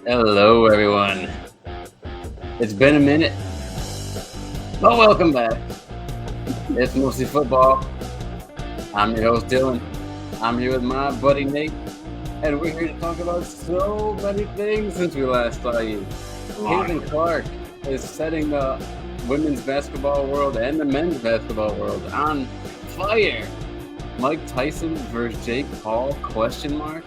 Hello, everyone. It's been a minute, but welcome back. It's mostly football. I'm your host, Dylan. I'm here with my buddy, Nate, and we're here to talk about so many things since we last saw you. Caitlin Clark is setting the women's basketball world and the men's basketball world on fire. Mike Tyson versus Jake Paul, question mark.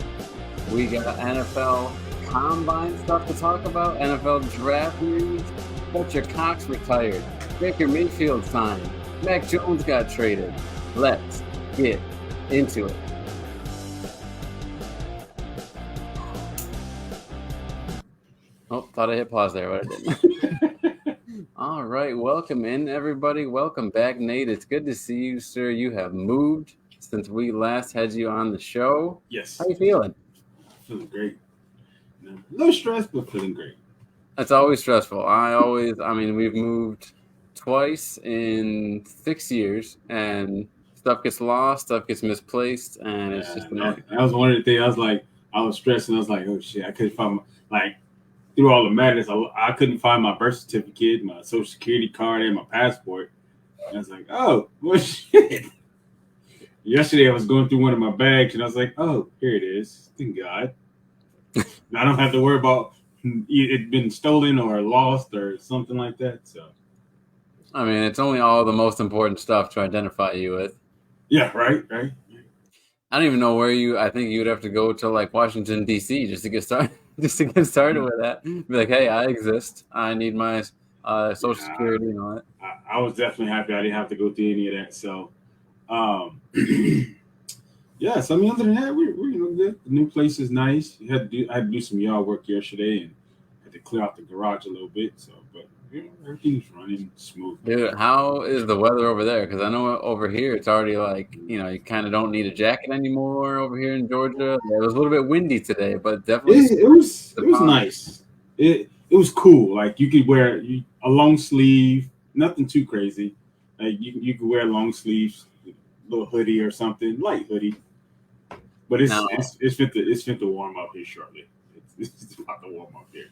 We got NFL Combine stuff to talk about, NFL draft news. Fletcher Cox retired. Baker Mayfield signed. Mac Jones got traded. Let's get into it. Oh, thought I hit pause there, but I didn't. All right, welcome in, everybody. Welcome back, Nate. It's good to see you, sir. You have moved since we last had you on the show. Yes. How you feeling? Feeling great. No stress, but feeling great. It's always stressful. I mean, we've moved twice in 6 years, and stuff gets lost, stuff gets misplaced, and it's just annoying. That was one of the things. I was stressing. I was like, oh shit, I couldn't find through all the madness, I couldn't find my birth certificate, my social security card, and my passport. And I was like, oh, well, shit. Yesterday, I was going through one of my bags, and I was like, oh, here it is. Thank God. I don't have to worry about it been stolen or lost or something like that. So, I mean, it's only all the most important stuff to identify you with. Yeah, right. I don't even know where I think you would have to go to like Washington D.C. just to get started. Just to get started with that, be like, hey, I exist. I need my social security and all that. I was definitely happy I didn't have to go through any of that. So, yes, I mean, other than that, we're good. The new place is nice. I had to do some yard work yesterday and had to clear out the garage a little bit. So, but everything's running smooth. Dude, how is the weather over there? Because I know over here it's already like, you kind of don't need a jacket anymore over here in Georgia. It was a little bit windy today, but definitely it was nice. It was cool. Like you could wear a long sleeve, nothing too crazy. Like you could wear long sleeves, little hoodie or something, light hoodie. But it's fit to warm up here shortly. It's about to warm up here.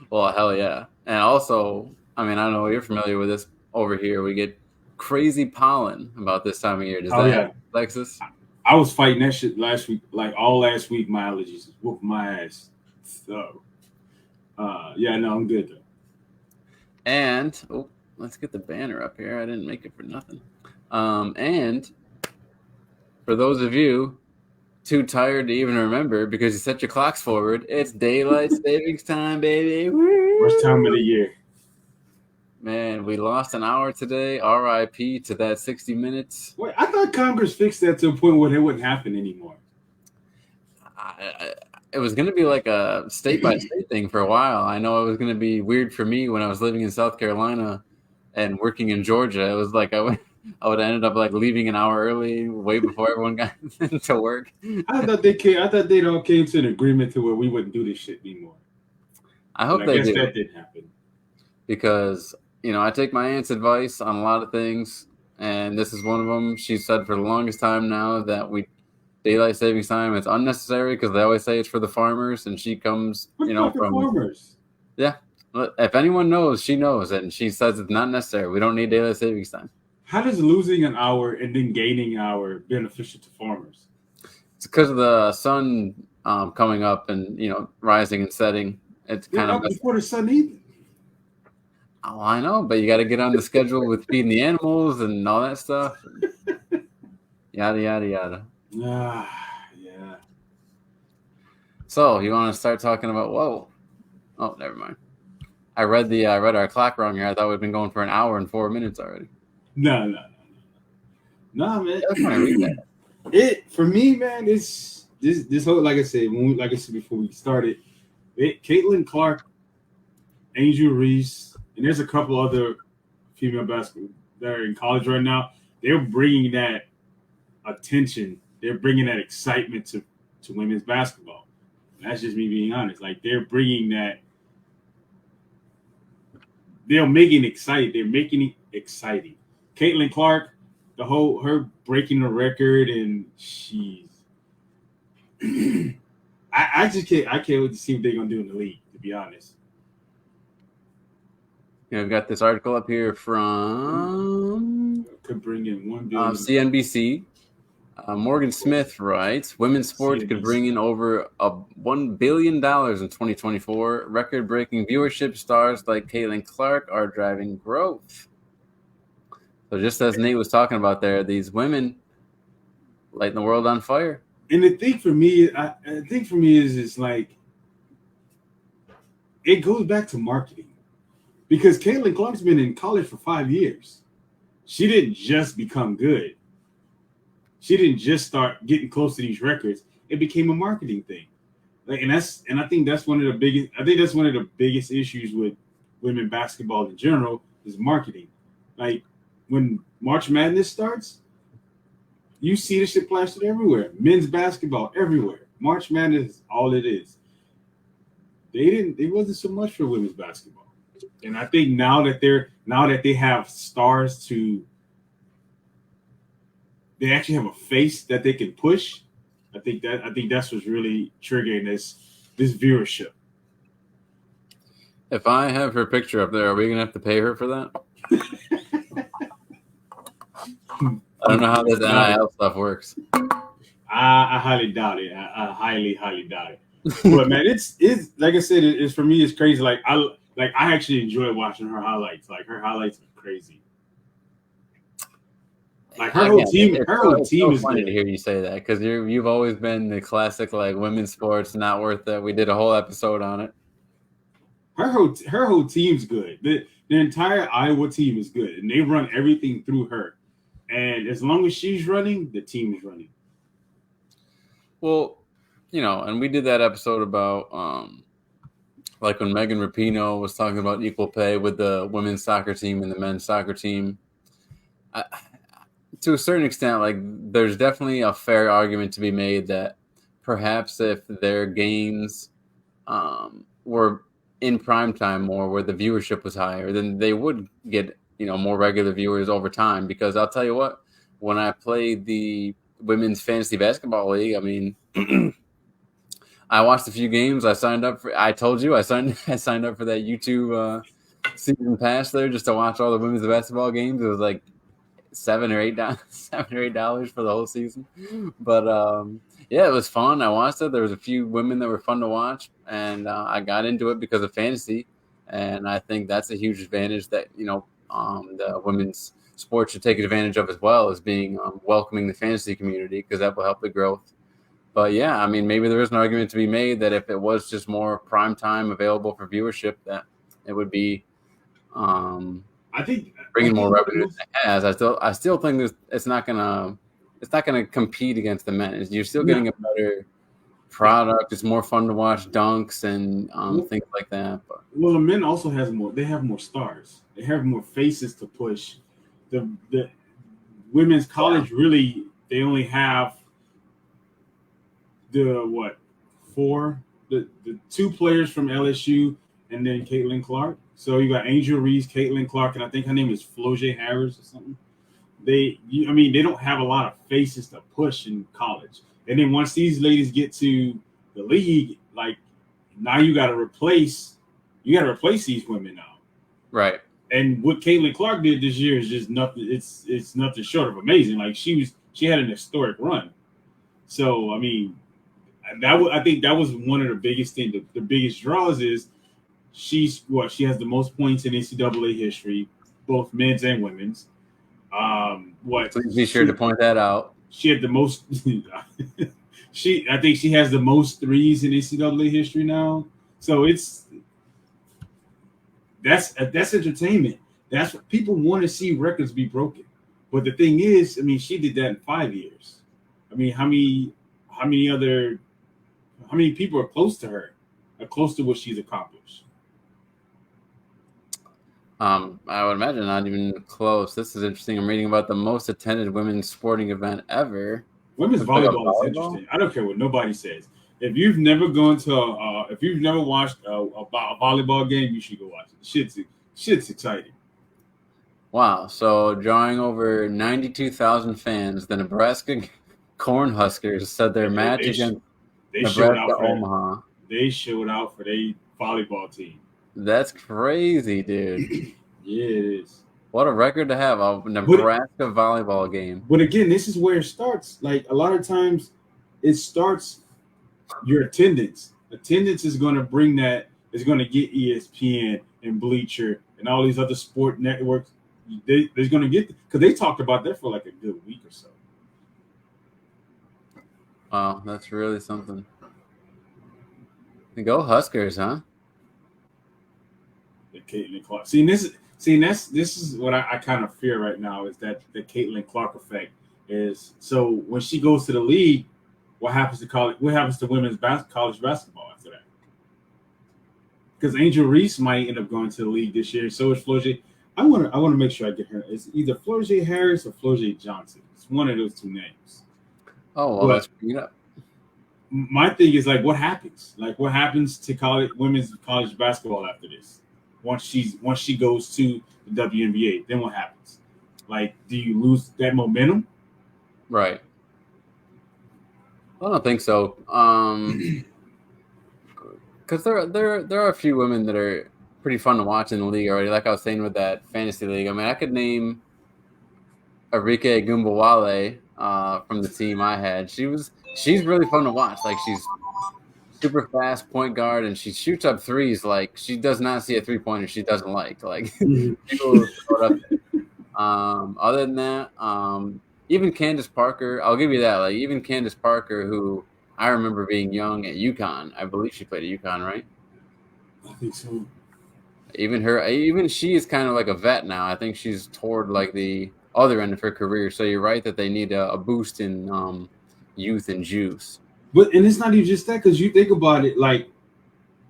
Well, hell yeah. And also, I mean, I don't know if you're familiar with this over here. We get crazy pollen about this time of year. Does that happen, Texas? I was fighting that shit last week. Like all last week, my allergies whooped my ass. So, no, I'm good though. And, let's get the banner up here. I didn't make it for nothing. And for those of you too tired to even remember because you set your clocks forward, it's daylight savings time, baby. Worst time of the year. Man, we lost an hour today. RIP to that 60 minutes. Wait, I thought Congress fixed that to a point where it wouldn't happen anymore. It was going to be like a state-by-state thing for a while. I know it was going to be weird for me when I was living in South Carolina and working in Georgia. It was like I would have ended up like leaving an hour early, way before everyone got into work. I thought they all came to an agreement to where we wouldn't do this shit anymore. I hope they do. That didn't happen. Because, I take my aunt's advice on a lot of things, and this is one of them. She said for the longest time now that daylight savings time, it's unnecessary because they always say it's for the farmers, and she comes, from farmers. Yeah. If anyone knows, she knows, and she says it's not necessary. We don't need daylight savings time. How does losing an hour and then gaining an hour beneficial to farmers? It's because of the sun coming up and rising and setting. It's kind of before the sun either. Oh, I know, but you got to get on the schedule with feeding the animals and all that stuff. Yada yada yada. Yeah. So you want to start talking about? Whoa. Oh, never mind. I read our clock wrong here. I thought we'd been going for an hour and 4 minutes already. No, man. That's when I read that. It for me, man. It's this whole like I said before we started. Caitlin Clark, Angel Reese, and there's a couple other female basketball that are in college right now. They're bringing that attention. They're bringing that excitement to women's basketball. That's just me being honest. Like they're bringing that. They're making it exciting. They're making it exciting. Caitlin Clark, her breaking the record, and she's. I I can't wait to see what they're gonna do in the league. To be honest. We've got this article up here from Could bring in $1 billion. CNBC. Morgan Smith writes, women's sports could bring in over $1 billion in 2024. Record-breaking viewership. Stars like Caitlin Clark are driving growth. So just as Nate was talking about there, these women lighting the world on fire. And the thing for me, is like, it goes back to marketing. Because Caitlin Clark's been in college for 5 years. She didn't just become good. She didn't just start getting close to these records. It became a marketing thing. Like, and I think that's one of the biggest issues with women basketball in general is marketing. Like, when March Madness starts, you see this shit plastered everywhere. Men's basketball everywhere. March Madness is all it is. It wasn't so much for women's basketball. And I think now that they have stars they actually have a face that they can push. I think that's what's really triggering this viewership. If I have her picture up there, are we gonna have to pay her for that? I don't know how this NIL stuff works. I highly doubt it. I highly doubt it. But man, it's like I said, it's for me, it's crazy. Like I actually enjoy watching her highlights. Like, her highlights are crazy. Like, her whole team is funny good. to hear you say that, because you've always been the classic, like, women's sports not worth it. We did a whole episode on it. Her whole team's good. The entire Iowa team is good, and they run everything through her. And as long as she's running, the team is running. Well, and we did that episode about like when Megan Rapinoe was talking about equal pay with the women's soccer team and the men's soccer team. To a certain extent, like, there's definitely a fair argument to be made that perhaps if their games were in prime time more, where the viewership was higher, then they would get more regular viewers over time. Because I'll tell you what, when I played the women's fantasy basketball league, I mean, I watched a few games. I signed up for. I told you I signed up for that YouTube season pass there just to watch all the women's basketball games. It was like $7 or $8 for the whole season. But yeah, it was fun. I watched it. There was a few women that were fun to watch, and I got into it because of fantasy. And I think that's a huge advantage that the women's sport should take advantage of as well, as being welcoming the fantasy community, because that will help the growth. But yeah, I mean, maybe there is an argument to be made that if it was just more prime time available for viewership, that it would be, I think, bringing more revenue than it has. I still think it's not gonna compete against the men. You're still getting a better product. It's more fun to watch dunks and things like that. But well, the men also they have more stars. They have more faces to push. The women's college really, they only have the two players from LSU and then Caitlin Clark. So you got Angel Reese, Caitlin Clark, and I think her name is Floje Harris or something. They don't have a lot of faces to push in college. And then once these ladies get to the league, like, now you got to replace these women now. Right. And what Caitlin Clark did this year is just nothing. It's nothing short of amazing. Like, she had an historic run. So I mean, I think that was one of the biggest things. The biggest draws is she has the most points in NCAA history, both men's and women's. Please be sure to point that out. She had the most. I think she has the most threes in NCAA history now. So that's entertainment. That's what people want to see, records be broken. But the thing is, I mean, she did that in 5 years. I mean, how many people are close to her, are close to what she's accomplished? I would imagine not even close. This is interesting. I'm reading about the most attended women's sporting event ever. Women's volleyball is interesting. I don't care what nobody says. If you've never watched a volleyball game, you should go watch it. Shit's exciting. Wow. So drawing over 92,000 fans, the Nebraska Cornhuskers said their match against They showed Nebraska, out for that. Omaha. They showed out for their volleyball team. That's crazy, dude. Yeah, it is. What a record to have, a But Nebraska volleyball game. but again, this is where it starts. Like a lot of times, it starts your attendance. Attendance is going to bring that. Is going to get ESPN and Bleacher and all these other sport networks. They're going to get because they talked about that for like a good week or so. Wow, that's really something. Go Huskers, huh? The Caitlin Clark. This is what I kind of fear right now is that the Caitlin Clark effect is so when she goes to the league, what happens to college? What happens to women's college basketball after that? Because Angel Reese might end up going to the league this year. So is Floje. I want to make sure I get her. It's either Floje Harris or Floje Johnson. It's one of those two names. Oh well, let's bring it up. My thing is like, what happens? Like, what happens to women's college basketball after this? Once she goes to the WNBA, then what happens? Like, do you lose that momentum? Right. I don't think so. Because there are a few women that are pretty fun to watch in the league already. Like I was saying with that fantasy league. I mean, I could name Arike Gumbawale from the team I had. She's really fun to watch. Like she's super fast point guard, and she shoots up threes like she does not see a 3-pointer she doesn't like. Like people throw it up there. Other than that, even Candace Parker, I'll give you that. Like even Candace Parker, who I remember being young at UConn. I believe she played at UConn, right? I think so. Even she is kind of like a vet now. I think she's toward like the other end of her career. So you're right that they need a boost in youth and juice. But and it's not even just that because you think about it, like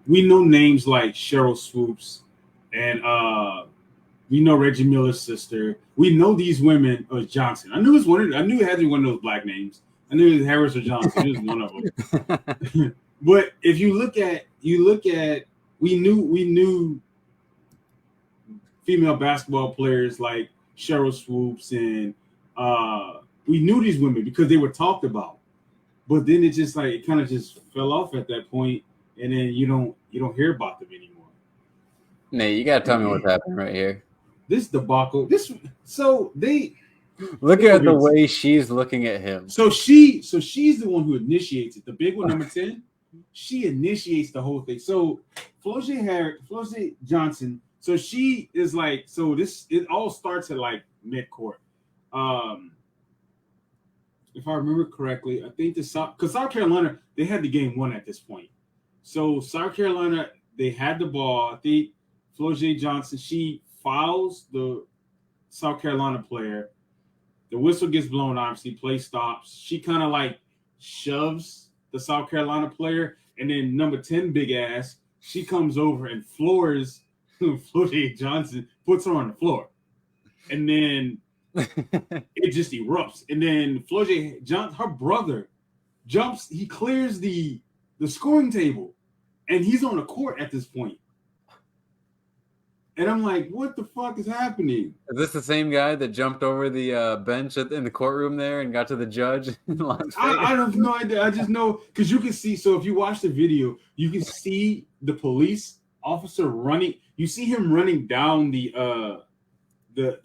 we know names like Cheryl Swoops and we know Reggie Miller's sister. We know these women Johnson. I knew it had to be one of those black names. I knew it was Harris or Johnson. It was one of them. But if you look at we knew female basketball players like Cheryl Swoops and we knew these women because they were talked about. But then it kind of just fell off at that point, and then you don't hear about them anymore. Nate, you gotta tell me what's happening right here. This debacle. Look at the way she's looking at him. So she's the one who initiates it. The big one, number 10, she initiates the whole thing. So Floje Johnson. So she is like, it all starts at like midcourt. If I remember correctly, I think because South Carolina, they had the game won at this point. So South Carolina, they had the ball. I think Floje Johnson, she fouls the South Carolina player. The whistle gets blown, obviously, play stops. She kind of like shoves the South Carolina player. And then number 10, big ass, she comes over and floors Floje Johnson, puts her on the floor. And then it just erupts. And then Floje Johnson, her brother, jumps. He clears the scoring table. And he's on the court at this point. And I'm like, what the fuck is happening? Is this the same guy that jumped over the bench in the courtroom there and got to the judge? I have no idea. I just know because you can see. So if you watch the video, you can see the police officer running. You see him running down the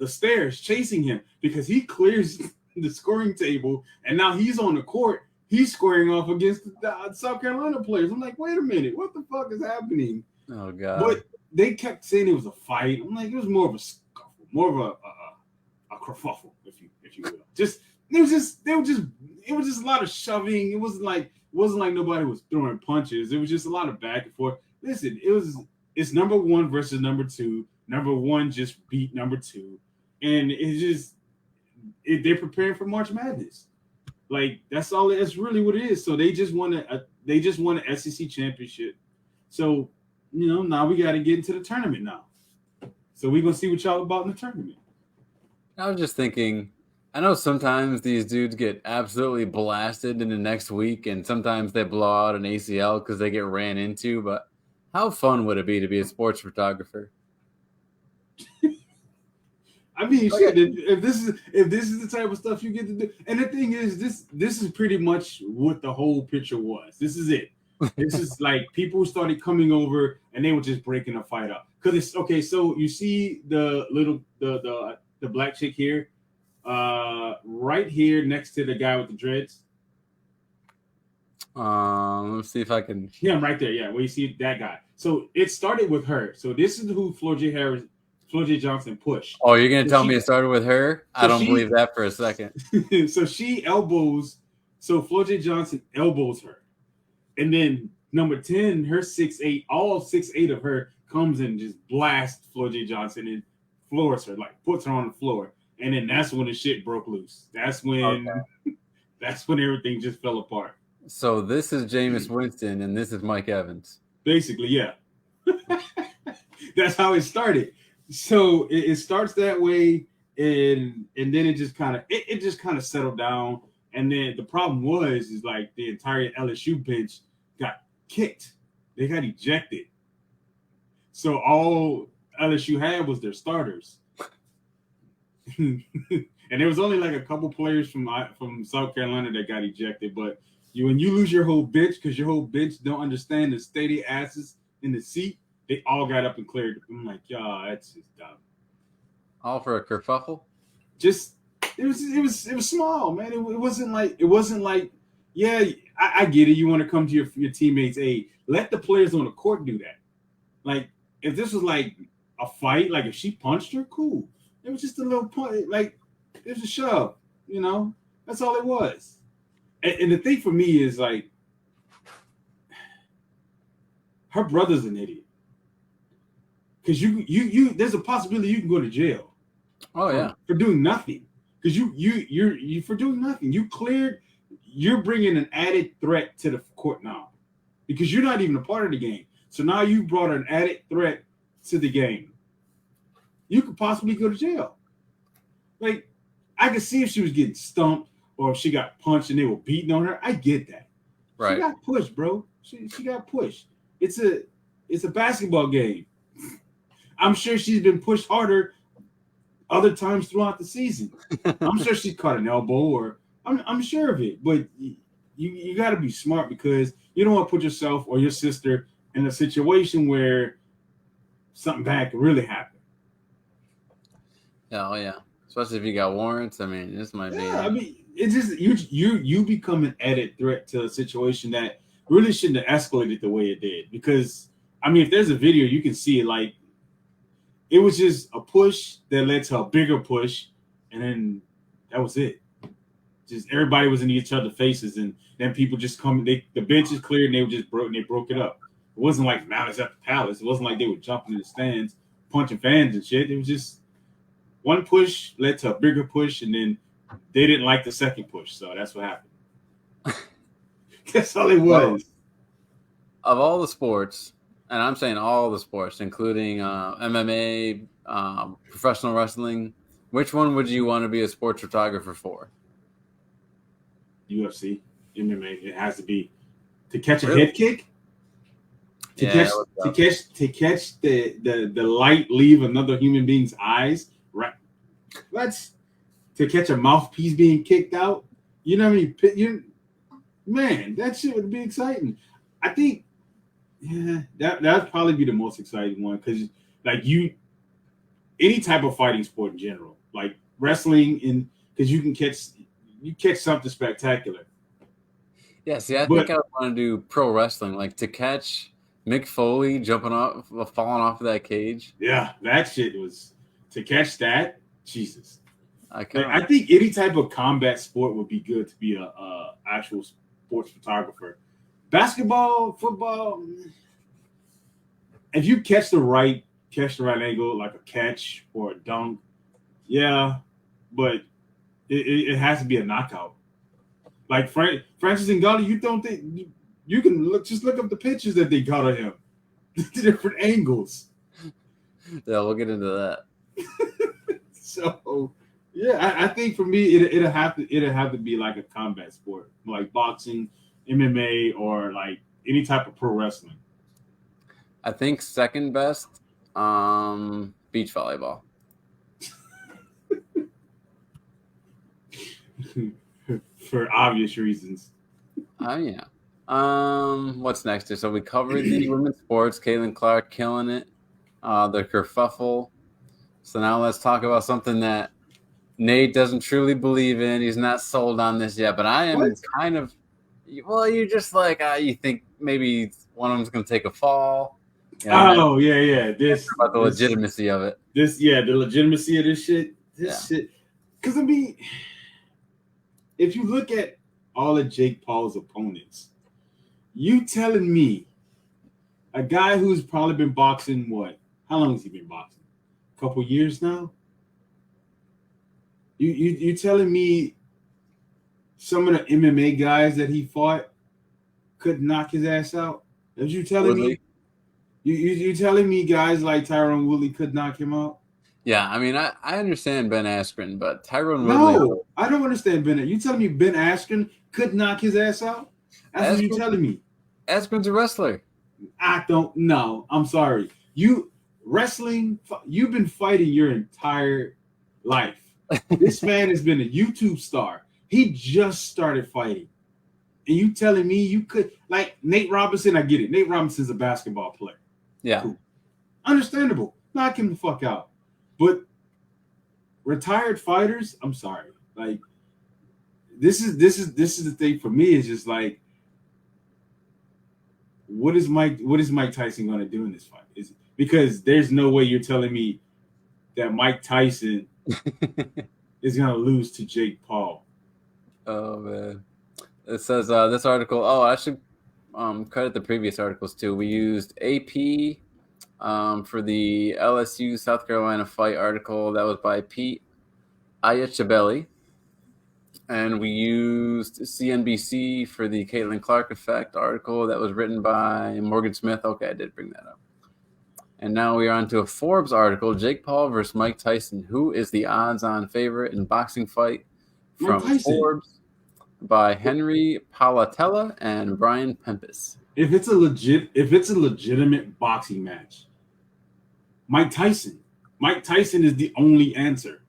stairs, chasing him because he clears the scoring table, and now he's on the court. He's squaring off against the South Carolina players. I'm like, wait a minute, what the fuck is happening? Oh god! But they kept saying it was a fight. I'm like, it was more of a scuffle, more of a kerfuffle, if you will. It was just a lot of shoving. It wasn't like nobody was throwing punches. It was just a lot of back and forth. Listen, it's number 1 versus number 2. Number 1 just beat number 2, and they're preparing for March Madness. Like that's really what it is. So they just won an SEC championship. So now we got to get into the tournament now. So we're gonna see what y'all about in the tournament. I was just thinking. I know sometimes these dudes get absolutely blasted in the next week, and sometimes they blow out an ACL because they get ran into. But how fun would it be to be a sports photographer? I mean, Okay. shit. If this is the type of stuff you get to do, and the thing is, this is pretty much what the whole picture was. This is it. This is like people started coming over and they were just breaking a fight up. Cause it's okay. So you see the little the black chick here, right here next to the guy with the dreads. Let's see if I can. Yeah, right there. Yeah, where you see that guy. So it started with her. So this is who Flo J. Johnson pushed. Oh, you're gonna So tell me it started with her? I don't believe that for a second. So she elbows. So Flo J. Johnson elbows her, and then number 10, her 6'8", all 6'8" of her comes and just blasts Flo J. Johnson and floors her, like puts her on the floor. And then that's when the shit broke loose. That's when that's when everything just fell apart. So this is Jameis Winston and this is Mike Evans. Basically, yeah. That's how it started. So it starts that way, and then it just kind of settled down. And then the problem is like the entire LSU bench got kicked. They got ejected. So all LSU had was their starters. And there was only like a couple players from South Carolina that got ejected. But when you lose your whole bench because your whole bench don't understand the steady asses in the seat, they all got up and cleared. I'm like, y'all, that's just dumb. All for a kerfuffle? Just it was small, man. It wasn't like yeah, I get it. You want to come to your teammates' aid. Let the players on the court do that. Like if this was like a fight, like if she punched her, cool. It was just a little punch, like it was a shove, you know. That's all it was. And the thing for me is like her brother's an idiot. Because you there's a possibility you can go to jail. Oh yeah, for doing nothing. Because you for doing nothing. You're bringing an added threat to the court now. Because you're not even a part of the game. So now you brought an added threat to the game. You could possibly go to jail. Like I could see if she was getting stumped or if she got punched and they were beating on her. I get that. right. She got pushed, bro. She got pushed. It's a basketball game. I'm sure she's been pushed harder other times throughout the season. I'm sure she's caught an elbow, or I'm sure of it. But you got to be smart because you don't want to put yourself or your sister in a situation where something bad could really happen. Oh yeah, especially if you got warrants. I mean, this might be. Yeah, I mean, it's just you become an added threat to a situation that really shouldn't have escalated the way it did. Because I mean, if there's a video, you can see it. Like it was just a push that led to a bigger push, and then that was it. Just everybody was in each other's faces, and then people just come. The bench is cleared, and they broke it up. It wasn't like Malice at the Palace. It wasn't like they were jumping in the stands, punching fans and shit. It was just one push led to a bigger push, and then they didn't like the second push, so that's what happened. That's all it was. Well, of all the sports, and I'm saying all the sports, including MMA, professional wrestling, which one would you want to be a sports photographer for? UFC, MMA. It has to be to catch a head kick. To catch the light leave another human being's eyes. Right. That's to catch a mouthpiece being kicked out. You know what I mean? Man, that shit would be exciting. I think, yeah, that'd probably be the most exciting one because, like, any type of fighting sport in general, like wrestling, because you catch something spectacular. Yeah, see, I think I would want to do pro wrestling, like to catch Mick Foley falling off of that cage. Yeah, that shit was to catch that. Jesus. I think any type of combat sport would be good to be a actual sports photographer. Basketball, football, if you catch the right angle, like a catch or a dunk, yeah, but it has to be a knockout. Like Francis Ngannou, you don't think you can look up the pictures that they got of him, the different angles. Yeah, we'll get into that. So, yeah, I think for me it'll have to be like a combat sport, like boxing, MMA, or like any type of pro wrestling. I think second best, beach volleyball. for obvious reasons. Yeah. What's next? So we covered the women's sports. Caitlin Clark killing it. The kerfuffle. So now let's talk about something that Nate doesn't truly believe in. He's not sold on this yet, but I am What? kind of. Well, you're just like you think maybe one of them's going to take a fall. Oh yeah. This about the legitimacy of it. The legitimacy of this shit. This shit. Because I mean, if you look at all of Jake Paul's opponents, you telling me a guy who's probably been boxing what? How long has he been boxing? A couple years now. You telling me some of the MMA guys that he fought could knock his ass out? Are you telling me? You telling me guys like Tyron Woodley could knock him out? Yeah, I mean, I understand Ben Askren, but Tyron Woodley. No, I don't understand Ben. You telling me Ben Askren could knock his ass out? That's what you're telling me. Askren's a wrestler. I don't know. I'm sorry. You've been fighting your entire life. This man has been a YouTube star. He just started fighting. And you telling me you could, like Nate Robinson, I get it. Nate Robinson's a basketball player. Yeah. Cool. Understandable. Knock him the fuck out. But retired fighters, I'm sorry. Like this is the thing for me, is just like, what is Mike Tyson going to do in this fight? Because there's no way you're telling me that Mike Tyson is going to lose to Jake Paul. Oh man. It says this article. Oh, I should credit the previous articles too. We used AP for the LSU South Carolina fight article that was by Pete Ayachabelli, and we used CNBC for the Caitlin Clark effect article that was written by Morgan Smith. Okay, I did bring that up. And now we are on to a Forbes article: Jake Paul versus Mike Tyson. Who is the odds-on favorite in boxing fight? From Forbes. By Henry Palatella and Brian Pempis. If it's a legitimate boxing match, Mike Tyson. Mike Tyson is the only answer.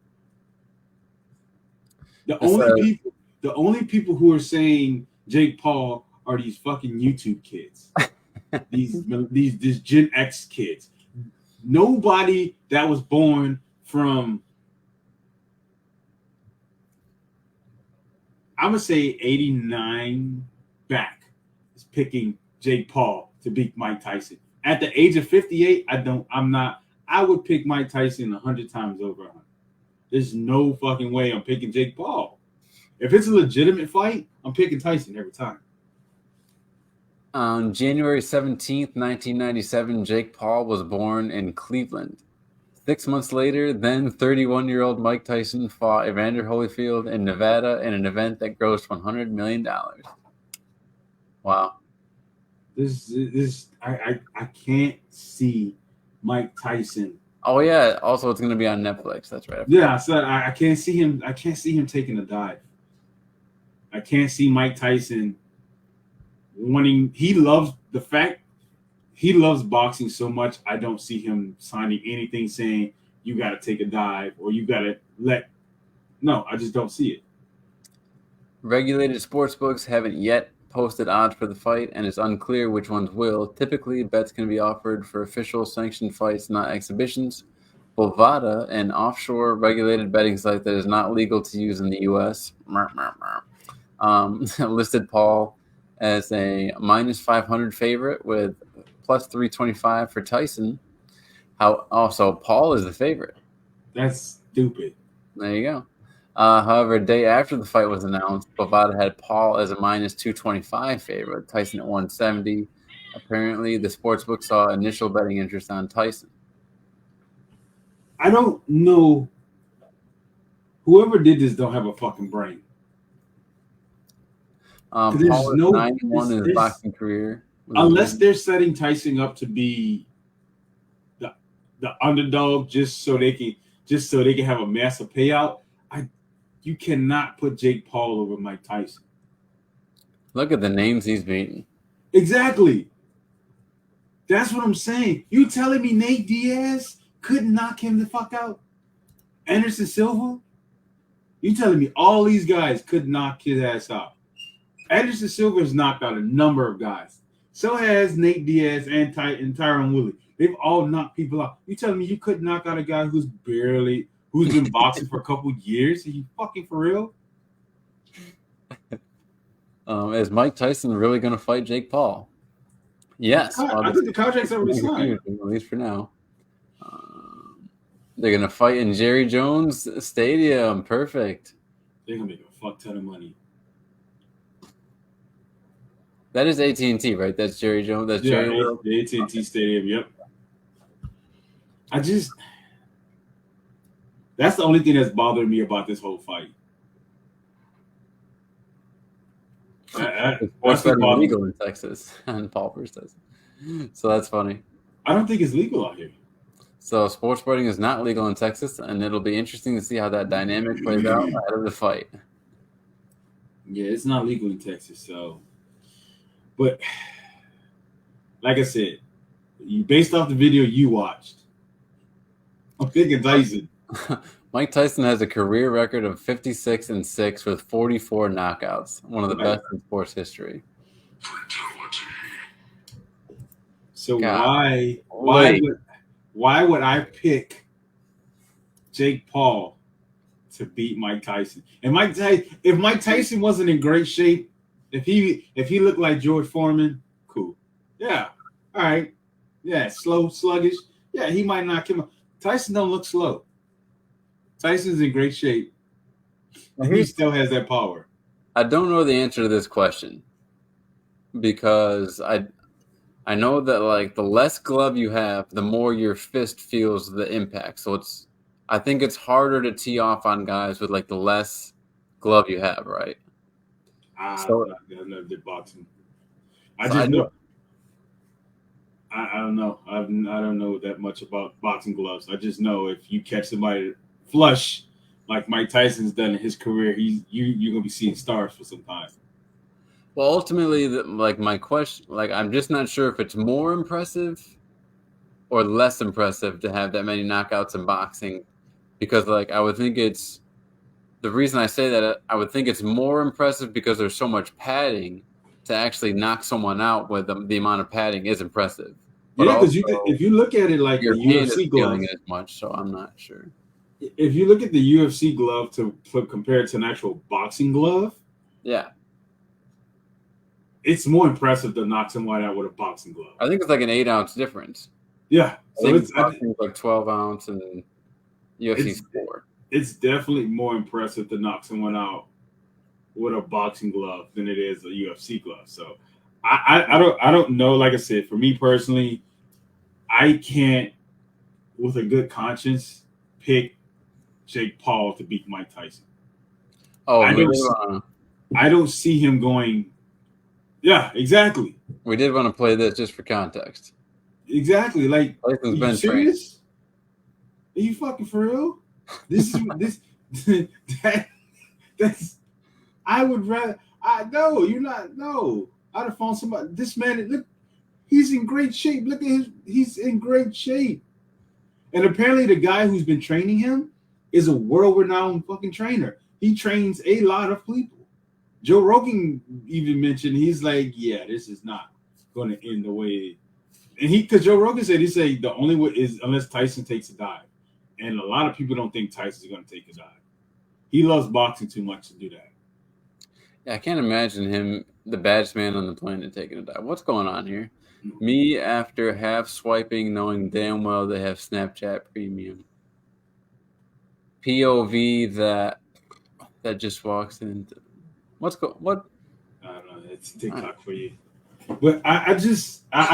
The only people who are saying Jake Paul are these fucking YouTube kids. these Gen X kids. Nobody that was born from, I'm gonna say 89 back, is picking Jake Paul to beat Mike Tyson. At the age of 58, I would pick Mike Tyson 100 times over 100. There's no fucking way I'm picking Jake Paul. If it's a legitimate fight, I'm picking Tyson every time. On January 17th, 1997, Jake Paul was born in Cleveland. 6 months later, then 31-year-old Mike Tyson fought Evander Holyfield in Nevada in an event that grossed $100 million. Wow. I can't see Mike Tyson. Oh yeah. Also, it's going to be on Netflix. That's right. Yeah, so I can't see him. I can't see him taking a dive. I can't see Mike Tyson wanting. He loves boxing so much. I don't see him signing anything saying you got to take a dive or you got to let. No, I just don't see it. Regulated sportsbooks haven't yet posted odds for the fight, and it's unclear which ones will. Typically, bets can be offered for official sanctioned fights, not exhibitions. Bovada, an offshore regulated betting site that is not legal to use in the U.S., listed Paul as a minus 500 favorite with plus 325 for Tyson. Also, Paul is the favorite. That's stupid. There you go. However, a day after the fight was announced, Bovada had Paul as a minus 225 favorite, Tyson at 170. Apparently, the sportsbook saw initial betting interest on Tyson. I don't know. Whoever did this don't have a fucking brain. Paul is 9-1 in his boxing career. Unless they're setting Tyson up to be the underdog just so they can have a massive payout. You cannot put Jake Paul over Mike Tyson. Look at the names he's beaten. Exactly. That's what I'm saying. You telling me Nate Diaz couldn't knock him the fuck out? Anderson Silva? You telling me all these guys could knock his ass out? Anderson Silva has knocked out a number of guys. So has Nate Diaz and Tyron Woodley. They've all knocked people out. You telling me you couldn't knock out a guy who's been boxing for a couple years? Are you fucking for real? Is Mike Tyson really going to fight Jake Paul? Yes. I think the contract's already signed. At least for now. They're going to fight in Jerry Jones Stadium. Perfect. They're going to make a fuck ton of money. That is AT&T, right? That's Jerry Jones. That's yeah, Jerry World. The AT&T Stadium. Yep. That's the only thing that's bothering me about this whole fight. Sports betting illegal in Texas, and Paul Verstappen. So that's funny. I don't think it's legal out here. So sports betting is not legal in Texas, and it'll be interesting to see how that dynamic plays out ahead of the fight. Yeah, it's not legal in Texas, so. But like I said, based off the video you watched, I'm thinking Tyson. Mike Tyson has a career record of 56-6 with 44 knockouts, one of the best in sports history. So why would I pick Jake Paul to beat Mike Tyson? And if Mike Tyson wasn't in great shape, if he looked like George Foreman, cool. Yeah. All right. Yeah, slow, sluggish. Yeah, he might knock him out. Tyson don't look slow. Tyson's in great shape. And he still has that power. I don't know the answer to this question because I know that like the less glove you have, the more your fist feels the impact. So I think it's harder to tee off on guys with like the less glove you have, right? I've never did boxing. I don't know. I don't know that much about boxing gloves. I just know if you catch somebody flush like Mike Tyson's done in his career, you're gonna be seeing stars for some time. Well, ultimately, my question, I'm just not sure if it's more impressive or less impressive to have that many knockouts in boxing, because I would think it's the reason I say that I would think it's more impressive because there's so much padding to actually knock someone out with the amount of padding is impressive. But yeah, because if you look at it like your the UFC glove, it as much, so I'm not sure. If you look at the UFC glove to compare it to an actual boxing glove, yeah, it's more impressive to knock someone out with a boxing glove. I think it's like an 8-ounce difference. Yeah, so it's like 12 ounce and UFC's 4. It's definitely more impressive to knock someone out with a boxing glove than it is a UFC glove. So I don't know. Like I said, for me personally, I can't, with a good conscience, pick Jake Paul to beat Mike Tyson. Oh, I don't see him going. Yeah, exactly. We did want to play this just for context. Exactly. Like, Tyson's are you been serious? Are you fucking for real? This is that's. I would rather. You're not. No, I'd have found somebody. This man, look, he's in great shape. Look at he's in great shape. And apparently, the guy who's been training him is a world-renowned fucking trainer. He trains a lot of people. Joe Rogan even mentioned he's like, yeah, this is not going to end the way. And because Joe Rogan said the only way is unless Tyson takes a dive. And a lot of people don't think Tyson's going to take a dive. He loves boxing too much to do that. Yeah, I can't imagine him, the baddest man on the planet, taking a dive. What's going on here? Me after half swiping, knowing damn well they have Snapchat Premium. POV that just walks in. What? I don't know. It's TikTok for you. But I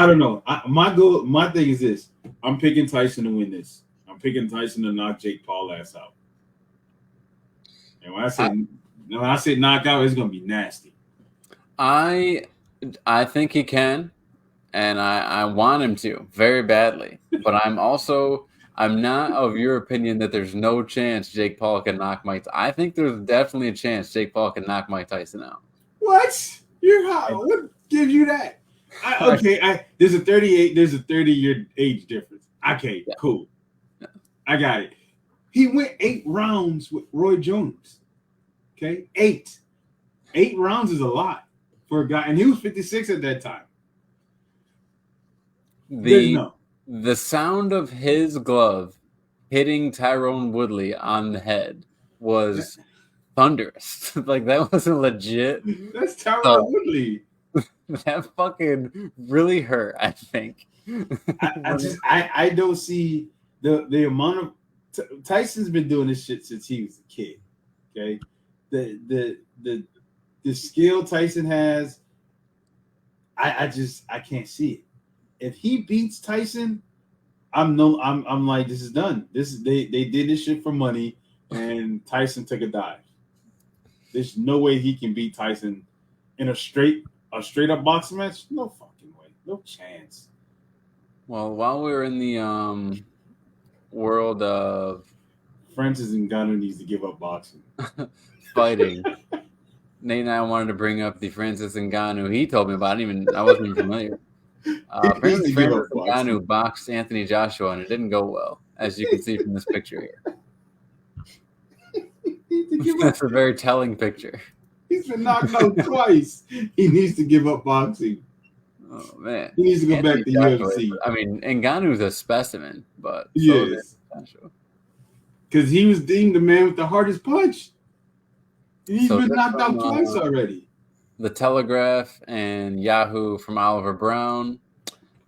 don't know. My thing is this. I'm picking Tyson to win this. I'm picking Tyson to knock Jake Paul ass out. And when I say knockout, it's gonna be nasty. I think he can, and I want him to very badly. But I'm not of your opinion that there's no chance Jake Paul can knock Mike. I think there's definitely a chance Jake Paul can knock Mike Tyson out. What? What gives you that? There's a 30-year age difference. Okay, yeah. Cool. Yeah. I got it. He went 8 rounds with Roy Jones. Okay, 8 rounds is a lot for a guy, and he was 56 at that time. The sound of his glove hitting Tyrone Woodley on the head was thunderous. Like, that wasn't legit. That's Tyrone Woodley. That fucking really hurt, I think. I don't see the amount of Tyson's been doing this shit since he was a kid. Okay, the skill Tyson has, I can't see it. If he beats Tyson, I'm like, this is done. They did this shit for money, and Tyson took a dive. There's no way he can beat Tyson in a straight up boxing match. No fucking way. No chance. Well, while we're in the world of Francis Ngannou needs to give up boxing. Fighting. Nate and I wanted to bring up the Francis Ngannou. He told me about it. I wasn't even familiar. Apparently, Francis Ngannou boxed Anthony Joshua, and it didn't go well, as you can see from this picture here. That's a very telling picture. He's been knocked out twice. He needs to give up boxing. Oh, man. He needs to go back to UFC. I mean, Ngannou's a specimen, but yes. Because he was deemed the man with the hardest punch. He's been knocked out twice already. The Telegraph and Yahoo from Oliver Brown.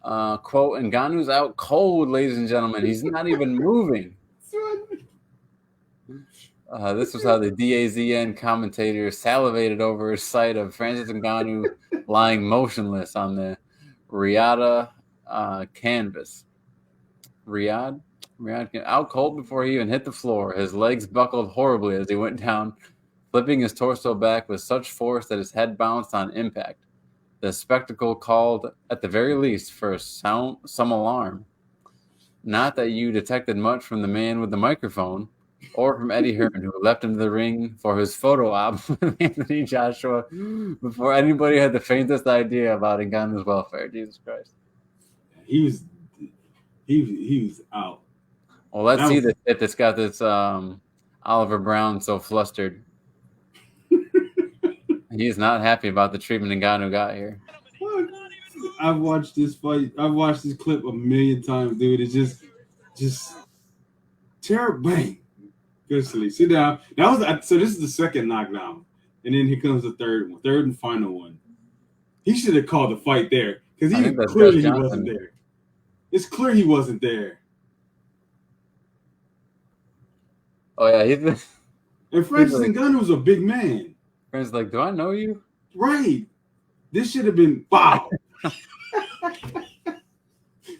Quote, Ngannou's out cold, ladies and gentlemen. He's not even moving. This was how the DAZN commentator salivated over a sight of Francis Ngannou lying motionless on the Riyadh canvas. Riyadh out cold before he even hit the floor. His legs buckled horribly as he went down, flipping his torso back with such force that his head bounced on impact. The spectacle called, at the very least, for some alarm. Not that you detected much from the man with the microphone, or from Eddie Hearn, who leapt into the ring for his photo op with Anthony Joshua before anybody had the faintest idea about Ngannou's welfare. Jesus Christ. He was out. Well, let's see the shit that's got this Oliver Brown so flustered. He's not happy about the treatment Ngannou got here. I've watched this fight. I've watched this clip a million times, dude. It's just terrible. Bang. Good sleep. Sit down. So this is the second knockdown, and then here comes the third and final one. He should have called the fight there because he wasn't there. It's clear he wasn't there. Oh yeah, and Francis Ngannou was a big man. Francis like, do I know you? Right. This should have been wow.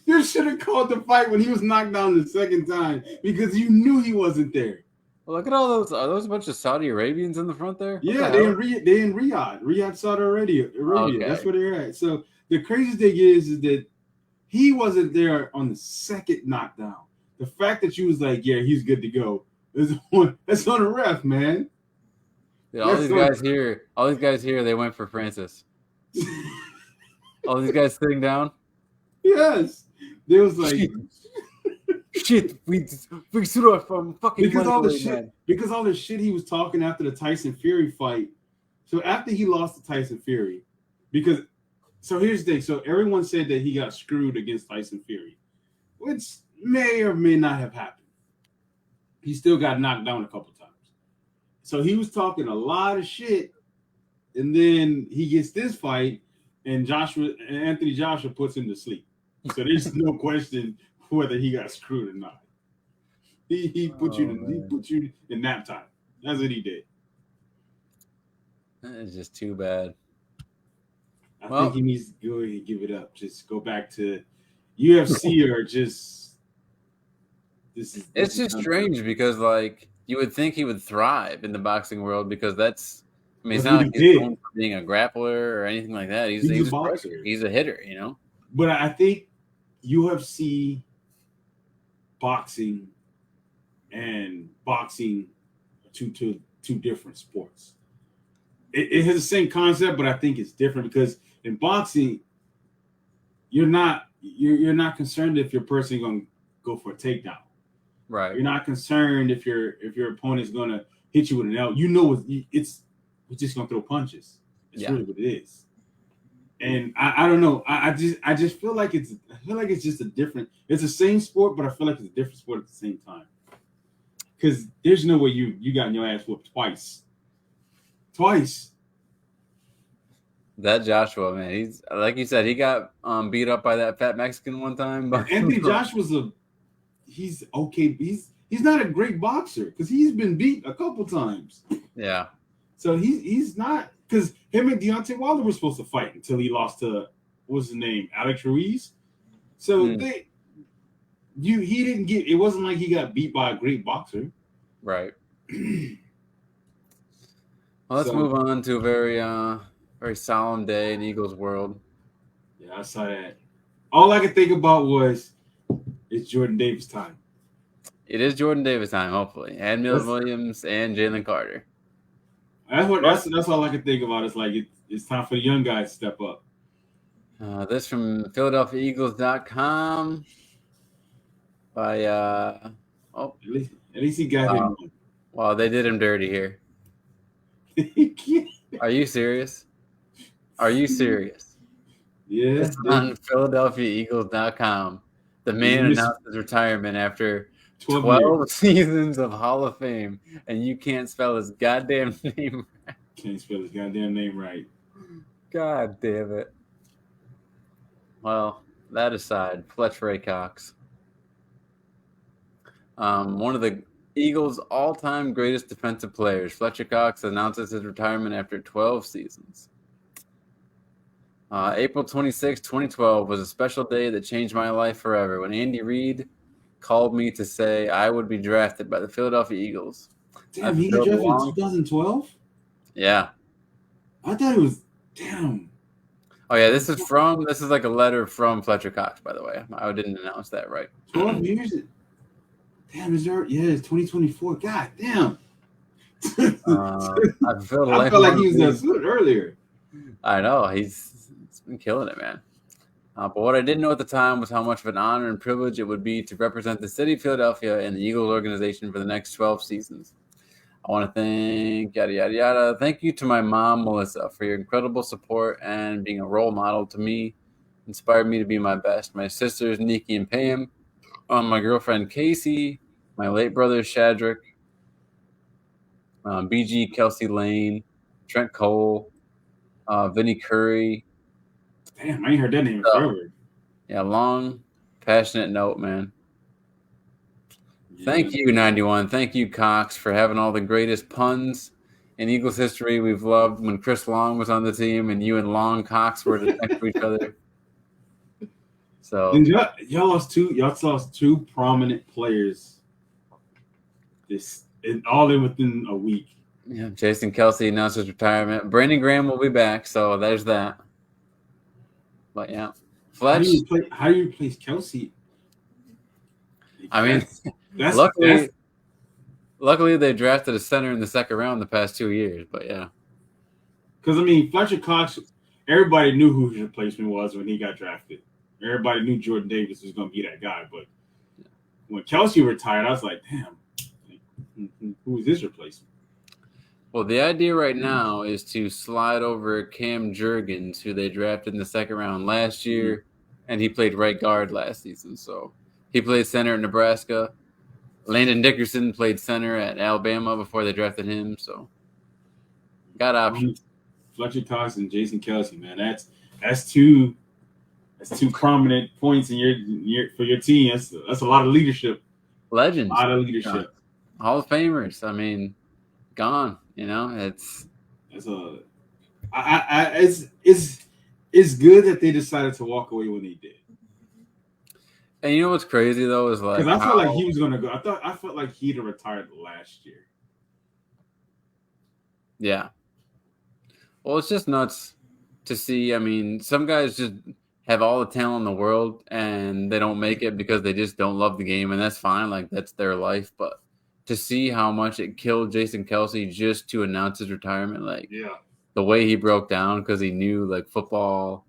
You should have called the fight when he was knocked down the second time because you knew he wasn't there. Well, look at all those. Are those a bunch of Saudi Arabians in the front there? Yeah, they're in Riyadh, Saudi Arabia. Okay. That's where they're at. So the crazy thing is that he wasn't there on the second knockdown. The fact that you was like, yeah, he's good to go. That's on the ref, man. Dude, all these guys here, they went for Francis. All these guys sitting down. Yes, there was like. Shit, we stood up from fucking because all the shit he was talking after the Tyson Fury fight. So after he lost to Tyson Fury, here's the thing. So everyone said that he got screwed against Tyson Fury, which may or may not have happened. He still got knocked down a couple times. So he was talking a lot of shit, and then he gets this fight, and Anthony Joshua puts him to sleep. So there's no question whether he got screwed or not. He put you in nap time. That's what he did. It's just too bad. I think he needs to go ahead and give it up. Just go back to UFC or just It's just strange because like you would think he would thrive in the boxing world because he's not like he's known for being a grappler or anything like that. He's a boxer. He's a hitter, you know. But I think UFC, boxing, and boxing are two different sports. It has the same concept, but I think it's different because in boxing, you're not concerned if your person going to go for a takedown. Right. You're not concerned if your opponent's going to hit you with an L, you know it's just gonna throw punches. It's really what it is. And I don't know. I just feel like it's just a different. It's the same sport, but I feel like it's a different sport at the same time. Because there's no way you got your ass whooped twice. That Joshua, man, he's like you said, he got beat up by that fat Mexican one time. But Anthony Joshua's he's okay. He's not a great boxer because he's been beat a couple times. Yeah. So he's not, because him and Deontay Wilder were supposed to fight until he lost to, what's his name, Alex Ruiz. So he didn't get. It wasn't like he got beat by a great boxer. Right. Well, let's move on to a very solemn day in Eagles world. Yeah, I saw that. All I could think about was it's Jordan Davis time. It is Jordan Davis time, hopefully, and Mills Williams and Jalen Carter. That's all I could think about. It's like it's time for the young guys to step up. This from PhiladelphiaEagles.com by at least he got him. Well, they did him dirty here. Are you serious? Yeah. It's on PhiladelphiaEagles.com. The man announced his retirement after 12 seasons of Hall of Fame, and you can't spell his goddamn name right. Can't spell his goddamn name right. God damn it. Well, that aside, Fletcher Cox. One of the Eagles' all-time greatest defensive players, Fletcher Cox announces his retirement after 12 seasons. April 26, 2012 was a special day that changed my life forever when Andy Reid called me to say I would be drafted by the Philadelphia Eagles. Damn, he got drafted in 2012? Yeah. I thought it was, damn. Oh, yeah, this is like a letter from Fletcher Cox, by the way. I didn't announce that right. 12 years? Damn, it's 2024. God damn. I felt like he was that good earlier. I know. He's been killing it, man. But what I didn't know at the time was how much of an honor and privilege it would be to represent the city of Philadelphia and the Eagles organization for the next 12 seasons. I want to thank yada, yada, yada. Thank you to my mom, Melissa, for your incredible support and being a role model to me. Inspired me to be my best. My sisters, Nikki and Pam, my girlfriend, Casey, my late brother, Shadrick, BG, Kelsey Lane, Trent Cole, Vinnie Curry. Damn, I ain't heard that name forever. Yeah, long, passionate note, man. Yeah. Thank you, 91. Thank you, Cox, for having all the greatest puns in Eagles history. We've loved when Chris Long was on the team and you and Long Cox were next to each other. So y'all lost two prominent players. All within a week. Yeah, Jason Kelsey announced his retirement. Brandon Graham will be back, so there's that. But yeah, Fletch. How do you replace Kelsey? I mean, luckily they drafted a center in the second round the past 2 years. But yeah, because I mean, Fletcher Cox, everybody knew who his replacement was when he got drafted. Everybody knew Jordan Davis was going to be that guy. But when Kelsey retired, I was like, damn, who is this replacement? Well, the idea right now is to slide over Cam Jurgens, who they drafted in the second round last year, and he played right guard last season. So he played center at Nebraska. Landon Dickerson played center at Alabama before they drafted him. So got options. Fletcher Cox and Jason Kelsey, man, that's two prominent points in your for your team. That's a lot of leadership. Legends. A lot of leadership. Hall of Famers. I mean, gone. You know, it's good that they decided to walk away when they did. And you know what's crazy though is like because I felt like he was gonna go. I felt like he'd have retired last year. Yeah. Well, it's just nuts to see. I mean, some guys just have all the talent in the world and they don't make it because they just don't love the game, and that's fine. Like that's their life, but to see how much it killed Jason Kelsey just to announce his retirement, like the way he broke down because he knew like football,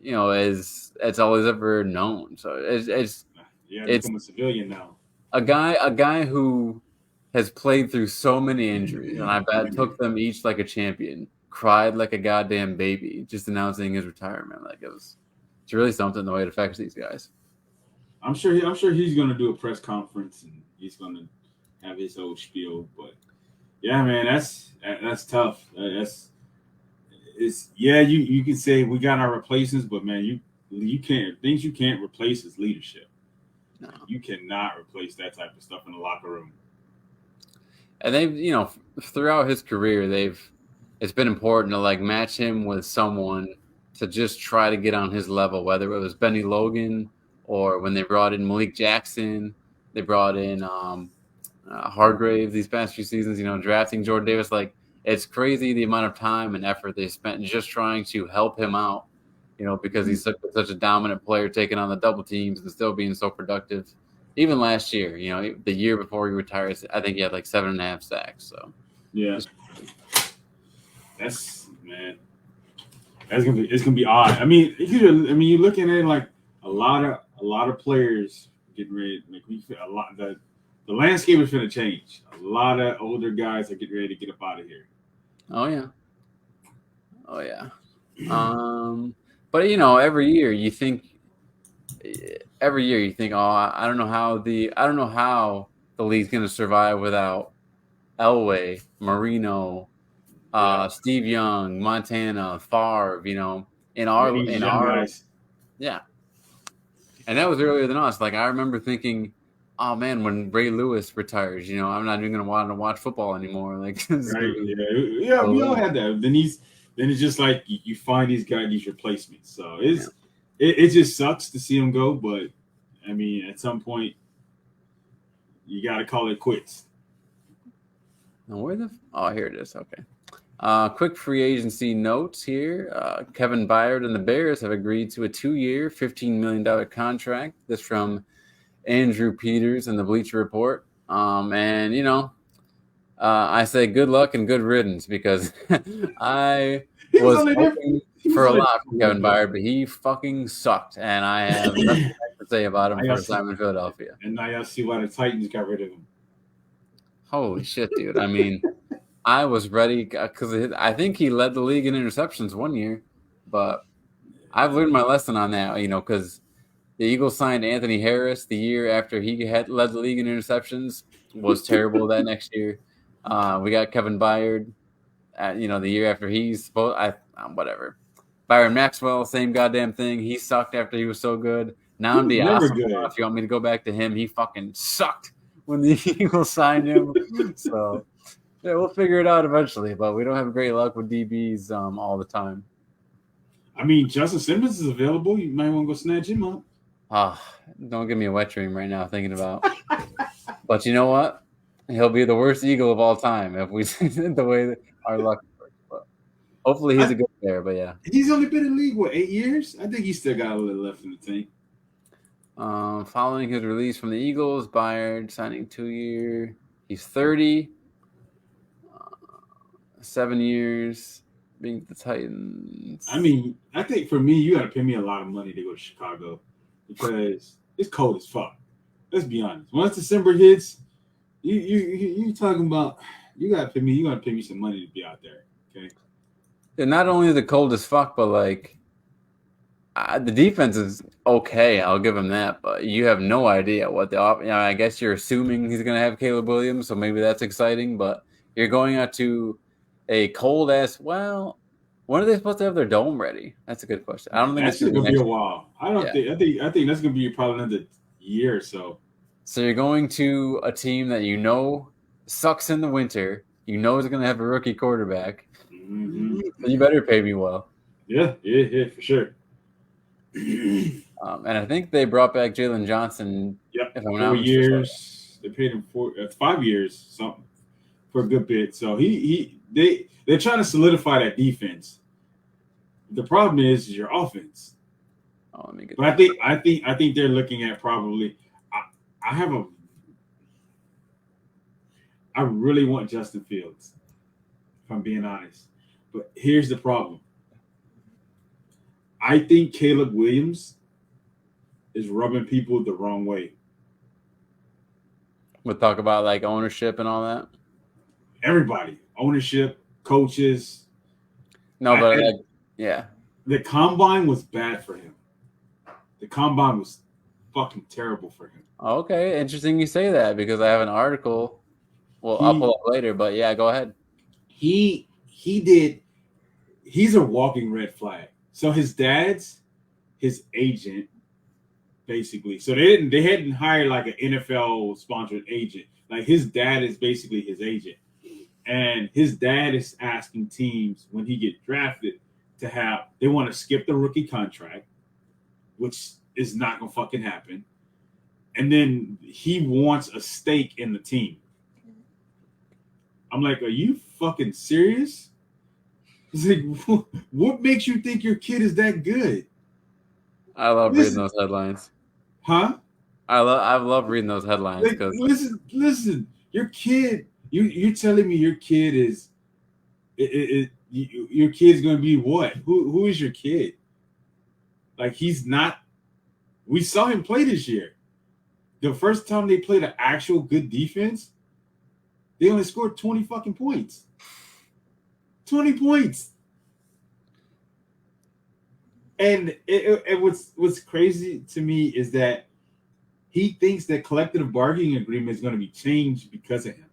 you know, it's all he's ever known. So it's become a civilian now. A guy who has played through so many injuries, and I bet took them each like a champion, cried like a goddamn baby, just announcing his retirement. Like it's really something the way it affects these guys. I'm sure. I'm sure he's going to do a press conference and he's going to have his whole spiel. But yeah, man, that's tough. That's it's yeah. You can say we got our replacements, but man, you can't things you can't replace is leadership. No. Like, you cannot replace that type of stuff in the locker room. And they've, throughout his career, it's been important to like match him with someone to just try to get on his level, whether it was Benny Logan or when they brought in Malik Jackson, they brought in Hargrave these past few seasons, drafting Jordan Davis. Like, it's crazy the amount of time and effort they spent just trying to help him out, because he's such a dominant player, taking on the double teams and still being so productive. Even last year, the year before he retires, I think he had like 7.5 sacks. So yeah, that's man, it's gonna be odd. I mean, you're looking at like a lot of players getting ready. Like a lot the landscape is going to change. A lot of older guys are getting ready to get up out of here. Oh yeah. But every year you think, oh, I don't know how the league's going to survive without Elway, Marino, Steve Young, Montana, Favre. In our guys. Yeah, and that was earlier than us. Like I remember thinking, oh man, when Ray Lewis retires, I'm not even going to want to watch football anymore. Like, right? Yeah, we all had that. Then it's just like you find these replacements. So it just sucks to see them go, but I mean, at some point, you got to call it quits. Now here it is. Okay. Quick free agency notes here. Kevin Byard and the Bears have agreed to a 2-year, $15 million contract. This from Andrew Peters in the Bleacher Report. I say good luck and good riddance because I was hoping for a lot from Kevin Byard, but he fucking sucked, and I have nothing to say about him for his time in Philadelphia. And now y'all see why the Titans got rid of him. Holy shit, dude. I mean, I was ready because I think he led the league in interceptions one year, but I've learned my lesson on that, because the Eagles signed Anthony Harris the year after he had led the league in interceptions, was terrible that next year. We got Kevin Byard, the year after whatever. Byron Maxwell, same goddamn thing. He sucked after he was so good. Now if you want me to go back to him, he fucking sucked when the Eagles signed him. So yeah, we'll figure it out eventually, but we don't have great luck with DBs all the time. I mean, Justin Simmons is available. You might want to go snatch him up. Don't give me a wet dream right now thinking about. But you know what? He'll be the worst Eagle of all time if we the way that our luck works. But hopefully he's a good player. But yeah, he's only been in the league 8 years. I think he's still got a little left in the tank. Following his release from the Eagles, Byard signing 2-year. He's 30. 7 years being the Titans. I mean, I think for me, you got to pay me a lot of money to go to Chicago because it's cold as fuck. Let's be honest. Once December hits, you talking about you got to pay me some money to be out there. Okay. And not only is it cold as fuck, but like the defense is okay. I'll give him that, but you have no idea what I guess you're assuming he's going to have Caleb Williams, so maybe that's exciting. But you're going out to a cold ass. Well, when are they supposed to have their dome ready? That's a good question. I don't think it's going to be a while. I think that's going to be probably another year or so. So you're going to a team that sucks in the winter. Is going to have a rookie quarterback. Mm-hmm. So you better pay me well. Yeah, for sure. And I think they brought back Jalen Johnson. Yep, 4 years. They paid him 5 years, something for a good bit. So they're trying to solidify that defense. The problem is your offense. Oh, let me get. But I think they're looking at probably. I really want Justin Fields, if I'm being honest. But here's the problem. I think Caleb Williams is rubbing people the wrong way. We'll talk about like ownership and all that. Everybody, ownership, coaches. No, but like, yeah. The combine was bad for him. The combine was fucking terrible for him. Okay, interesting you say that because I have an article. Well, I'll pull He up later, but yeah, go ahead. he did. He's a walking red flag. So his agent, basically. So they hadn't hired like an NFL sponsored agent. Like his dad is basically his agent, and his dad is asking teams when he get drafted they want to skip the rookie contract, which is not gonna fucking happen, and then he wants a stake in the team. I'm like, are you fucking serious? He's like, what makes you think your kid is that good? I love reading Listen, those headlines. huh? I love reading those headlines Like, because listen. Your kid, you're telling me your kid is, your kid's gonna be what? Who is your kid? Like he's not. We saw him play this year. The first time they played an actual good defense, they only scored 20 fucking points. 20 points. And what's crazy to me is that he thinks that collective bargaining agreement is going to be changed because of him.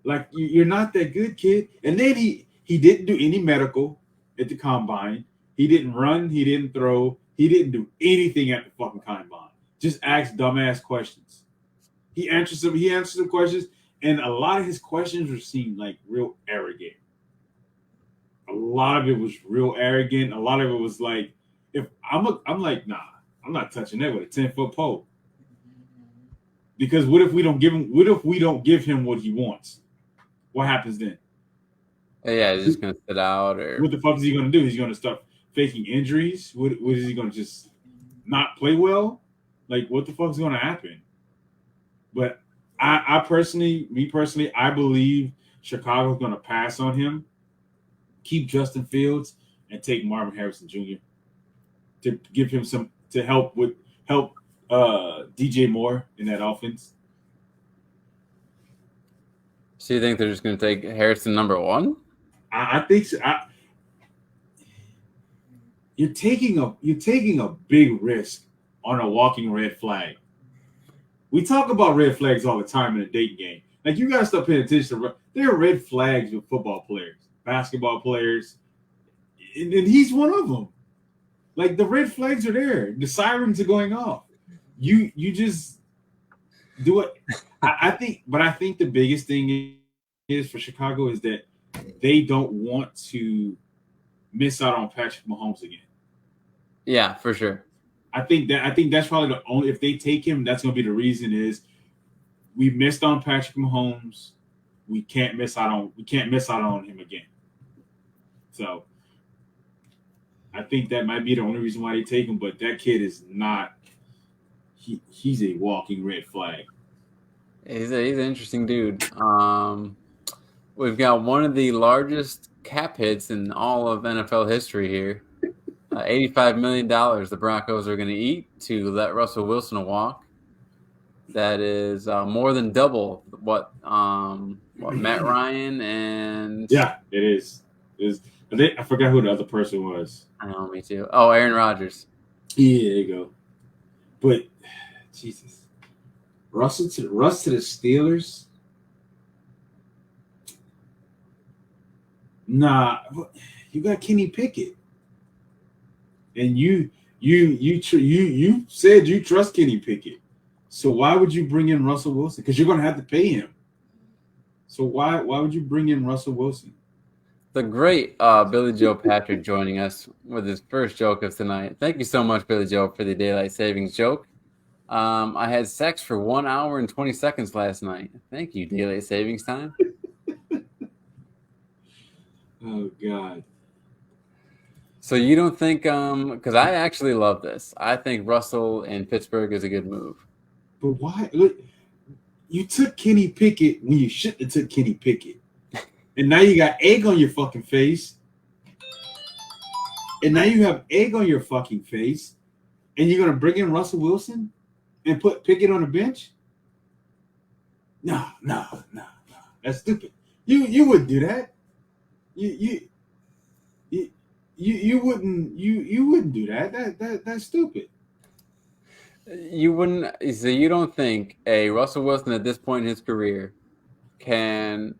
Like you're not that good, kid. And then he didn't do any medical at the combine. He didn't run. He didn't throw. He didn't do anything at the fucking combine. Just ask dumbass questions. He answered some questions, and a lot of his questions were seemed like real arrogant. A lot of it was real arrogant. A lot of it was like, if I'm like, nah, I'm not touching that with a 10-foot pole. Because what if we don't give him what he wants? What happens then? yeah, he's just gonna sit out or What the fuck is he gonna do? He's gonna start faking injuries? What is he gonna just not play well? Like what the fuck is gonna happen? But I personally, I believe Chicago's gonna pass on him, keep Justin Fields, and take Marvin Harrison Jr. to give him to help DJ Moore in that offense. So you think they're just gonna take Harrison number 1? I think so. You're taking a big risk on a walking red flag. We talk about red flags all the time in a dating game. Like you gotta start paying attention to. There are red flags with football players, basketball players, and he's one of them. Like the red flags are there, the sirens are going off. You just do it. I think the biggest thing is for Chicago is that they don't want to miss out on Patrick Mahomes again. Yeah, for sure. I think that's probably the only, if they take him, that's going to be the reason is we missed on Patrick Mahomes. We can't miss out on him again. So I think that might be the only reason why they take him. But that kid is not. He's a walking red flag. He's an interesting dude. We've got one of the largest cap hits in all of NFL history here. $85 million the Broncos are going to eat to let Russell Wilson walk. That is more than double what Matt Ryan and yeah, it is. I forgot who the other person was. I know, me too. Oh, Aaron Rodgers. Yeah, there you go. But Jesus, Russ to the Steelers. Nah, you got Kenny Pickett, and you said you trust Kenny Pickett. So why would you bring in Russell Wilson? Because you're going to have to pay him. So why would you bring in Russell Wilson? The great Billy Joe Patrick joining us with his first joke of tonight. Thank you so much, Billy Joe, for the daylight savings joke. I had sex for 1 hour and 20 seconds last night. Thank you, daylight savings time. Oh, God. So you don't think because I actually love this. I think Russell in Pittsburgh is a good move. But why? Look, you took Kenny Pickett when you shouldn't have took Kenny Pickett. And now you got egg on your fucking face. And now you have egg on your fucking face. And you're going to bring in Russell Wilson and put Pickett on the bench? No, no, no, no. That's stupid. You wouldn't do that. You you you you wouldn't do that. That's stupid. You wouldn't. So you don't think a Russell Wilson at this point in his career can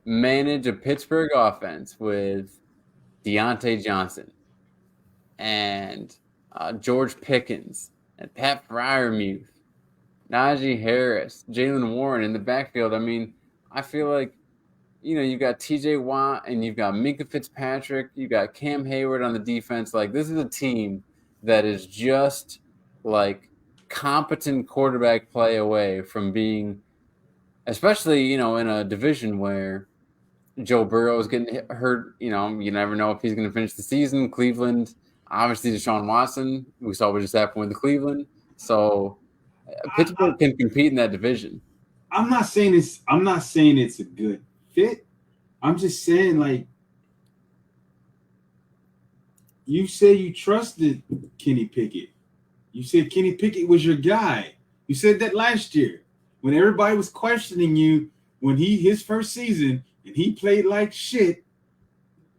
manage a Pittsburgh offense with Deontay Johnson and George Pickens and Pat Fryermuth, Najee Harris, Jalen Warren in the backfield? I mean, I feel like you've got TJ Watt and you've got Minka Fitzpatrick, you've got Cam Hayward on the defense. Like, this is a team that is just like competent quarterback play away from being, especially, in a division where Joe Burrow is getting hurt. You never know if he's going to finish the season. Cleveland, obviously, Deshaun Watson. We saw what just happened with Cleveland. So Pittsburgh can compete in that division. I'm not saying it's a good fit. I'm just saying, like, you say you trusted Kenny Pickett. You said Kenny Pickett was your guy. You said that last year when everybody was questioning you when his first season and he played like shit.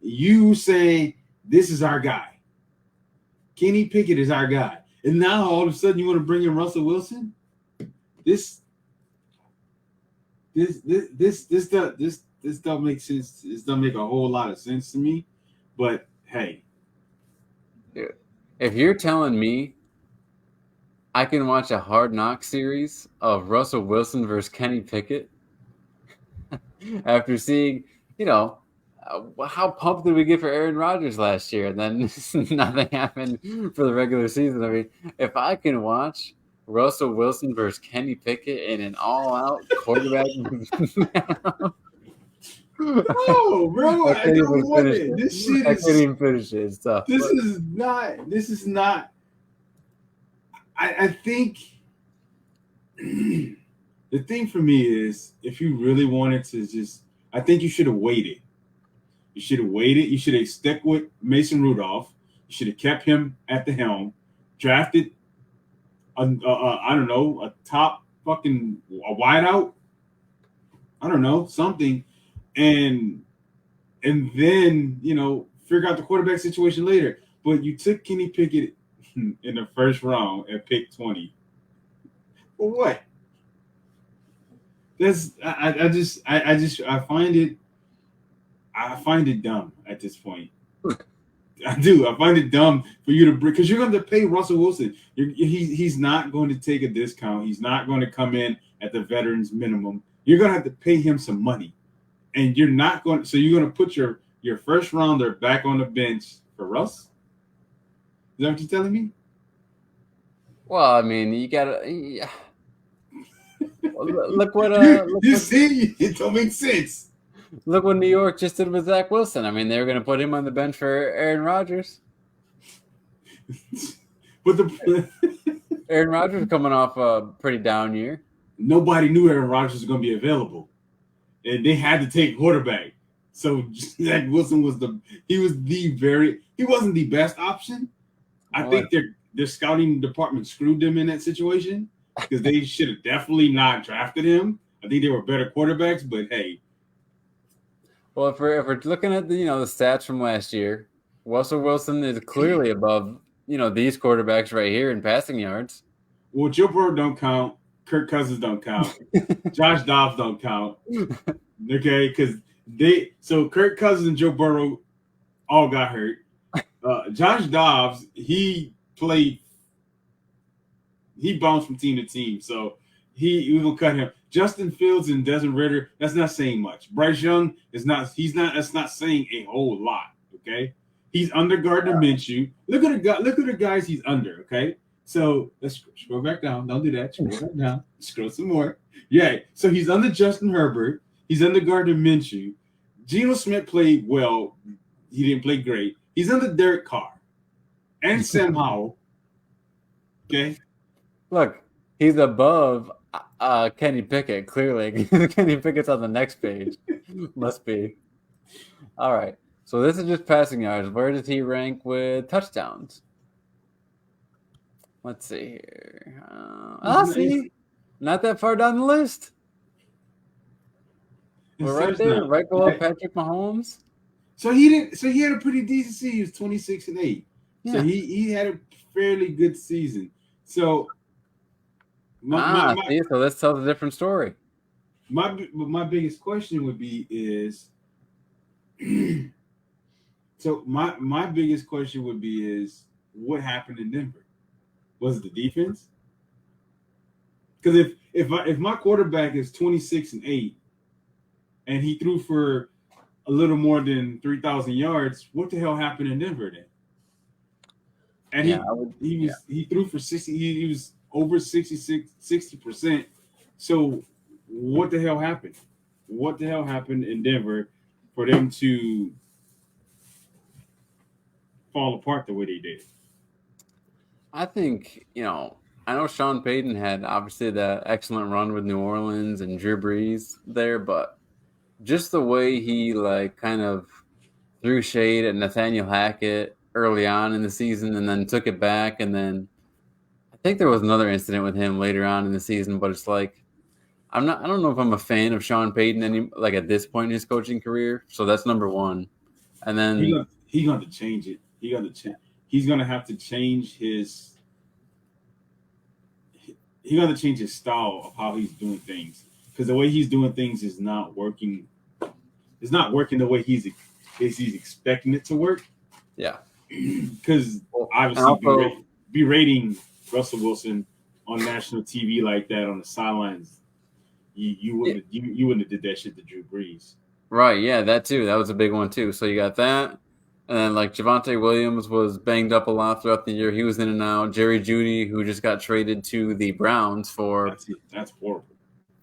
You saying this is our guy. Kenny Pickett is our guy. And now all of a sudden you want to bring in Russell Wilson? This don't make sense. This don't make a whole lot of sense to me. But hey, if you're telling me I can watch a Hard Knock series of Russell Wilson versus Kenny Pickett after seeing, how pumped did we get for Aaron Rodgers last year? And then nothing happened for the regular season. I mean, if I can watch Russell Wilson versus Kenny Pickett in an all-out quarterback. No, bro, I don't want it. This shit I can't even finish it. It's tough. This is not. I think the thing for me is, if you really wanted to I think you should have waited. You should have waited. You should have stuck with Mason Rudolph. You should have kept him at the helm. Drafted I don't know, a top fucking a wideout. I don't know, something. And then, figure out the quarterback situation later. But you took Kenny Pickett in the first round at pick 20. For what? That's I find it dumb at this point. I do. I find it dumb for you to bring, because you're going to pay Russell Wilson. He's not going to take a discount. He's not going to come in at the veterans minimum. You're going to have to pay him some money, and you're not going. So you're going to put your first rounder back on the bench for Russ? Is that what you're telling me? Well, I mean, you gotta. Yeah. Look what. See, it don't make sense. Look what New York just did with Zach Wilson. I mean, they were going to put him on the bench for Aaron Rodgers. But Aaron Rodgers coming off a pretty down year. Nobody knew Aaron Rodgers was going to be available, and they had to take quarterback. So Zach Wilson he wasn't the best option. I think their scouting department screwed them in that situation, because they should have definitely not drafted him. I think they were better quarterbacks, but hey. Well, if we're looking at the stats from last year, Russell Wilson is clearly above these quarterbacks right here in passing yards. Well, Joe Burrow don't count. Kirk Cousins don't count. Josh Dobbs don't count. Okay, because Kirk Cousins and Joe Burrow all got hurt. Josh Dobbs, he bounced from team to team, so we gonna cut him. Justin Fields and Desmond Ridder, that's not saying much. Bryce Young that's not saying a whole lot. Okay, he's under Gardner Minshew. Look at the guys he's under. Okay, so let's scroll back down. Don't do that. Scroll back down. Scroll some more. Yeah, so he's under Justin Herbert. He's under Gardner Minshew. Geno Smith played well. He didn't play great. He's under Derek Carr and Sam Howell. Okay, look, he's above Kenny Pickett, clearly. Kenny Pickett's on the next page. Must be. All right. So this is just passing yards. Where does he rank with touchdowns? Let's see here. See. Not that far down the list. We're right there, right below Patrick Mahomes. So he didn't. So he had a pretty decent season. He was 26-8. Yeah. So he had a fairly good season. So see, so let's tell a different story. My biggest question would be is so my biggest question would be is what happened in Denver? Was it the defense? Because if my quarterback is 26-8 and he threw for a little more than 3,000 yards, what the hell happened in Denver then? And he threw for 60. He was over 60%. So what the hell happened? What the hell happened in Denver for them to fall apart the way they did? I think, I know Sean Payton had obviously that excellent run with New Orleans and Drew Brees there, but just the way he kind of threw shade at Nathaniel Hackett early on in the season and then took it back, and then I think there was another incident with him later on in the season, but it's I don't know if I'm a fan of Sean Payton at this point in his coaching career. So that's number one. And then he's going to change it. He's going to have to change his. He's going to change his style of how he's doing things, because the way he's doing things is not working. It's not working the way he's expecting it to work. Yeah, because obviously berating Russell Wilson on national TV like that on the sidelines, you wouldn't have did that shit to Drew Brees. Right, yeah, that too. That was a big one too. So you got that. And then Javonte Williams was banged up a lot throughout the year. He was in and out. Jerry Jeudy, who just got traded to the Browns for that's horrible.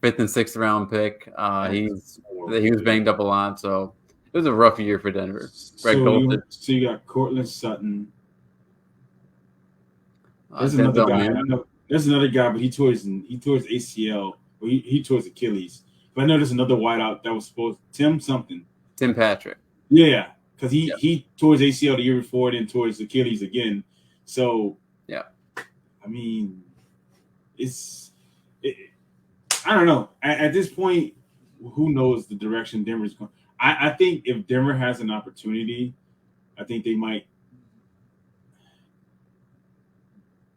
5th and 6th round pick. He was banged up a lot, so it was a rough year for Denver. So you got Cortland Sutton. There's another guy. There's another guy, but he tore his ACL. Or he tore his Achilles. But I know there's another wideout that was supposed Tim Patrick. Yeah, because he tore his ACL the year before, then tore his Achilles again. So yeah, I mean, I don't know. At this point, who knows the direction Denver's going? I think if Denver has an opportunity, I think they might.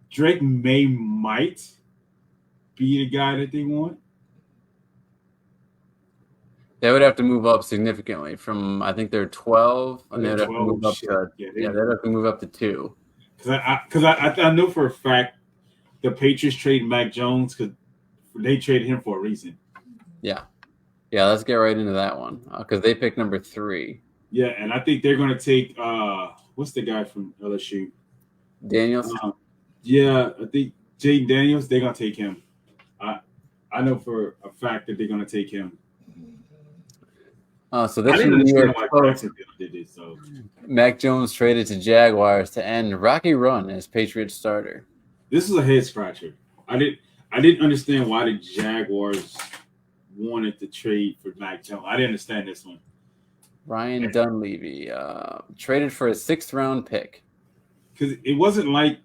Drake might be the guy that they want. They would have to move up significantly from, I think they're 12, and they'd have to move up to they'd have to move up to 2. Because I know for a fact the Patriots trade Mac Jones because they traded him for a reason. Yeah. Let's get right into that one because they picked number 3. Yeah, and I think they're going to take what's the guy from LSU? Daniels. Yeah, I think Jay Daniels. They're going to take him. I know for a fact that they're going to take him. So this is New York Post. Did it, so. Mac Jones traded to Jaguars to end rocky run as Patriots starter. This is a head scratcher. I didn't understand why the Jaguars wanted to trade for Mac Jones. I didn't understand this one. Ryan Dunleavy traded for a 6th round pick. Because it wasn't like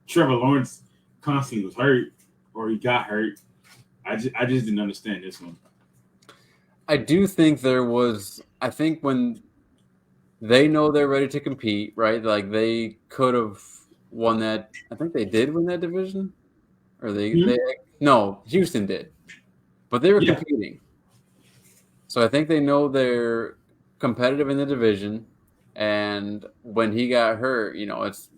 Trevor Lawrence constantly was hurt or he got hurt. I just didn't understand this one. I do think I think when they know they're ready to compete, right? They could have won that. I think they did win that division. Or no, Houston did. But they were competing. So I think they know they're competitive in the division. And when he got hurt, it's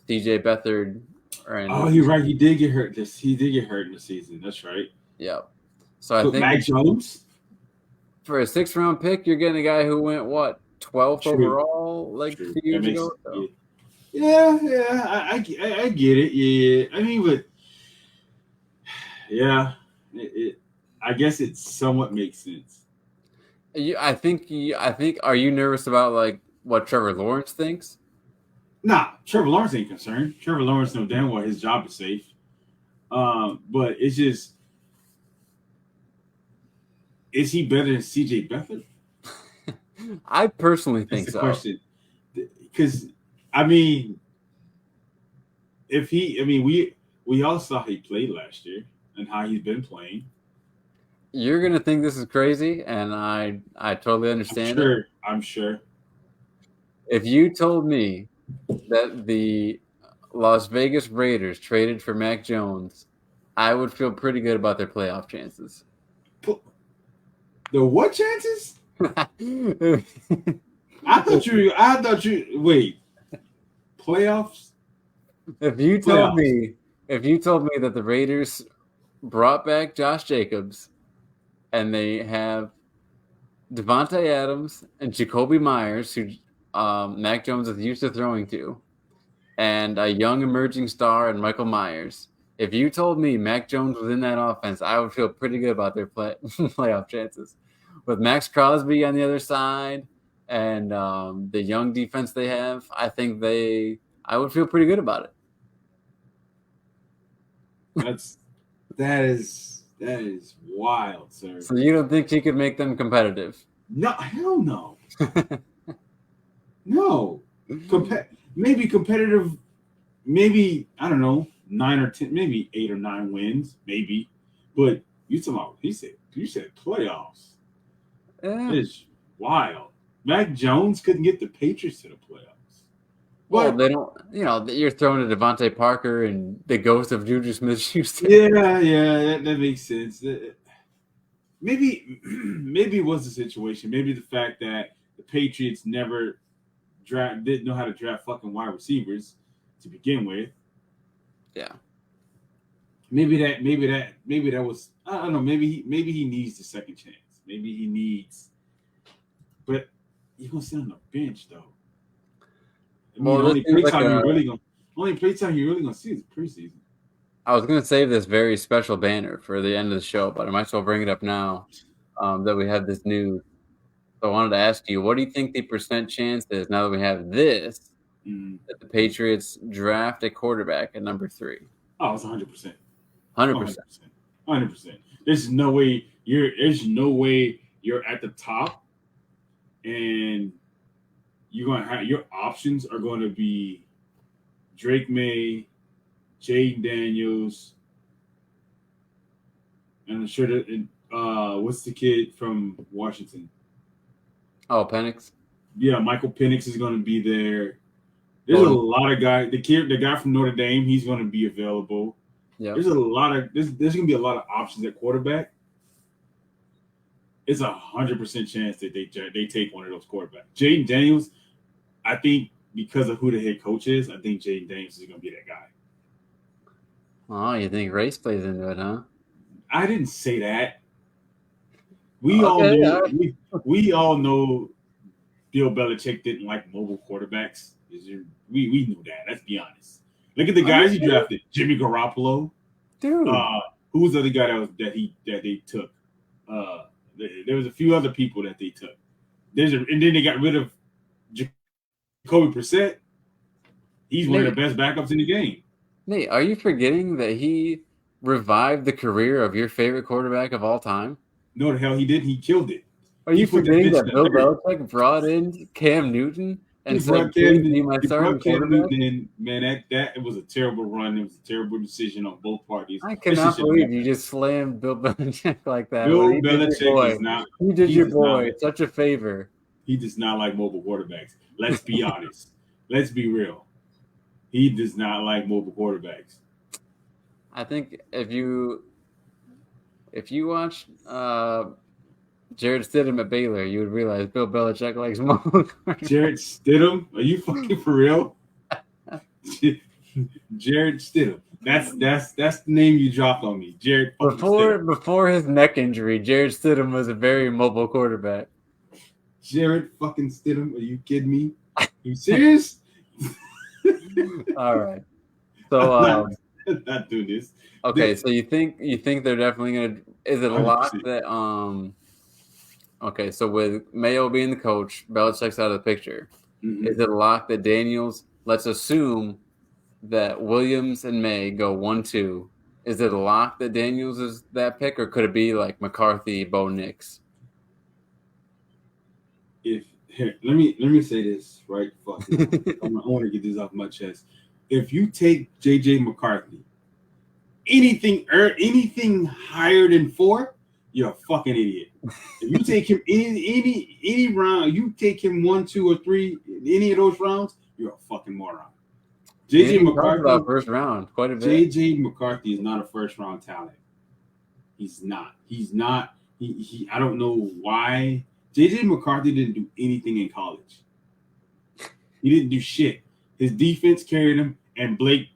DJ Beathard. You're right. He did get hurt. He did get hurt in the season. That's right. Yeah. So I think Mac Jones for a 6th round pick, you're getting a guy who went 12th overall a few years ago. So. Yeah. I get it. Yeah. I mean, but yeah, I guess it somewhat makes sense. I think. Are you nervous about what Trevor Lawrence thinks? Nah, Trevor Lawrence ain't concerned. Trevor Lawrence knows damn well his job is safe. But it's just, is he better than CJ Beathard? I personally think so. Question, because we all saw how he played last year and how he's been playing. You're gonna think this is crazy, and I totally understand it. I'm sure. If you told me that the Las Vegas Raiders traded for Mac Jones, I would feel pretty good about their playoff chances. The what chances? If I thought you wait. Playoffs? you told Playoffs. me if you told me that the Raiders brought back Josh Jacobs and they have Devontae Adams and Jacoby Myers, who Mac Jones is used to throwing to, and a young emerging star and Michael Myers. If you told me Mac Jones was in that offense, I would feel pretty good about their playoff chances. With Max Crosby on the other side and the young defense they have, I think I would feel pretty good about it. That is wild, sir. So you don't think he could make them competitive? No, hell no. No. Maybe competitive, maybe, I don't know, 9 or 10, maybe 8 or 9 wins, maybe. But you talking about, you said playoffs. Yeah. It's wild. Mac Jones couldn't get the Patriots to the playoffs. Well, they don't, you're throwing to Devontae Parker and the ghost of Juju Smith-Schuster. Yeah, that makes sense. Maybe it was the situation. Maybe the fact that the Patriots never didn't know how to draft fucking wide receivers to begin with. Yeah. Maybe that was, I don't know. Maybe he needs the second chance. Maybe he needs, but you're gonna sit on the bench though. I mean, Well, only playtime you're really gonna see is preseason. I was going to save this very special banner for the end of the show, but I might as well bring it up now that we have this news. So I wanted to ask you, what do you think the percent chance is now that we have this that the Patriots draft a quarterback at number 3? Oh, it's 100%. 100%. 100%. There's no way you're at the top and you're going to have your options are going to be Drake May, Jaden Daniels, and I'm sure that what's the kid from Washington? Oh, Penix. Yeah, Michael Penix is going to be there. There's a lot of guys. The guy from Notre Dame, he's going to be available. Yeah. There's going to be a lot of options at quarterback. It's 100% chance that they take one of those quarterbacks. Jaden Daniels, I think because of who the head coach is, I think Jaden Daniels is going to be that guy. Oh, you think race plays into it, huh? I didn't say that. We all know Bill Belichick didn't like mobile quarterbacks. We knew that. Let's be honest. Look at the guys he drafted: Jimmy Garoppolo. Dude, who was the other guy that they took? There was a few other people that they took. And then they got rid of Jacoby Brissett. He's one of the best backups in the game. Nate, are you forgetting that he revived the career of your favorite quarterback of all time? No, the hell he didn't. He killed it. Are you forgetting that Bill Belichick brought in Cam Newton and said, "Please be my starting quarterback"? Man, that was a terrible run. It was a terrible decision on both parties. I cannot believe you just slammed Bill Belichick like that. Bill Belichick is not. He did your boy such a favor. He does not like mobile quarterbacks. Let's be honest. Let's be real. He does not like mobile quarterbacks. I think if you watch Jared Stidham at Baylor, you would realize Bill Belichick likes mobile quarterbacks. Jared Stidham? Are you fucking for real? Jared Stidham. That's the name you dropped on me. Jared. Before his neck injury, Jared Stidham was a very mobile quarterback. Jared fucking Stidham? Are you kidding me? Are you serious? All right. So not doing this. Okay, so you think they're definitely gonna? Is it a lock that Okay, so with Mayo being the coach, Belichick's out of the picture. Mm-hmm. Is it a lock that Daniels? Let's assume that Williams and May go 1-2. Is it a lock that Daniels is that pick, or could it be like McCarthy, Bo Nix? Let me say this right. Fuck it. I want to get this off my chest. If you take JJ McCarthy, anything higher than 4, you're a fucking idiot. If you take him in any round, you take him 1, 2, or 3, any of those rounds, you're a fucking moron. We JJ didn't talk McCarthy. about first round quite a bit. JJ McCarthy is not a first round talent. He's not. He's not. He I don't know why. JJ McCarthy didn't do anything in college. He didn't do shit. His defense carried him, and Blake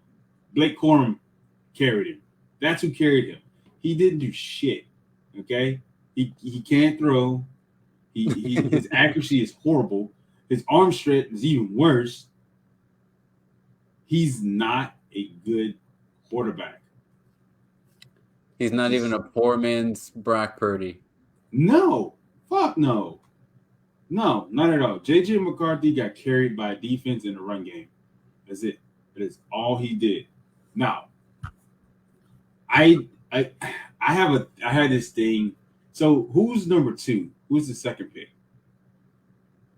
Corum carried him. That's who carried him. He didn't do shit. Okay, he can't throw. His accuracy is horrible. His arm strength is even worse. He's not a good quarterback. He's not even a poor man's Brock Purdy. No, fuck no. No, not at all. JJ McCarthy got carried by defense in the run game. That's it. That is all he did. Now, I had this thing. So who's number 2? Who's the second pick?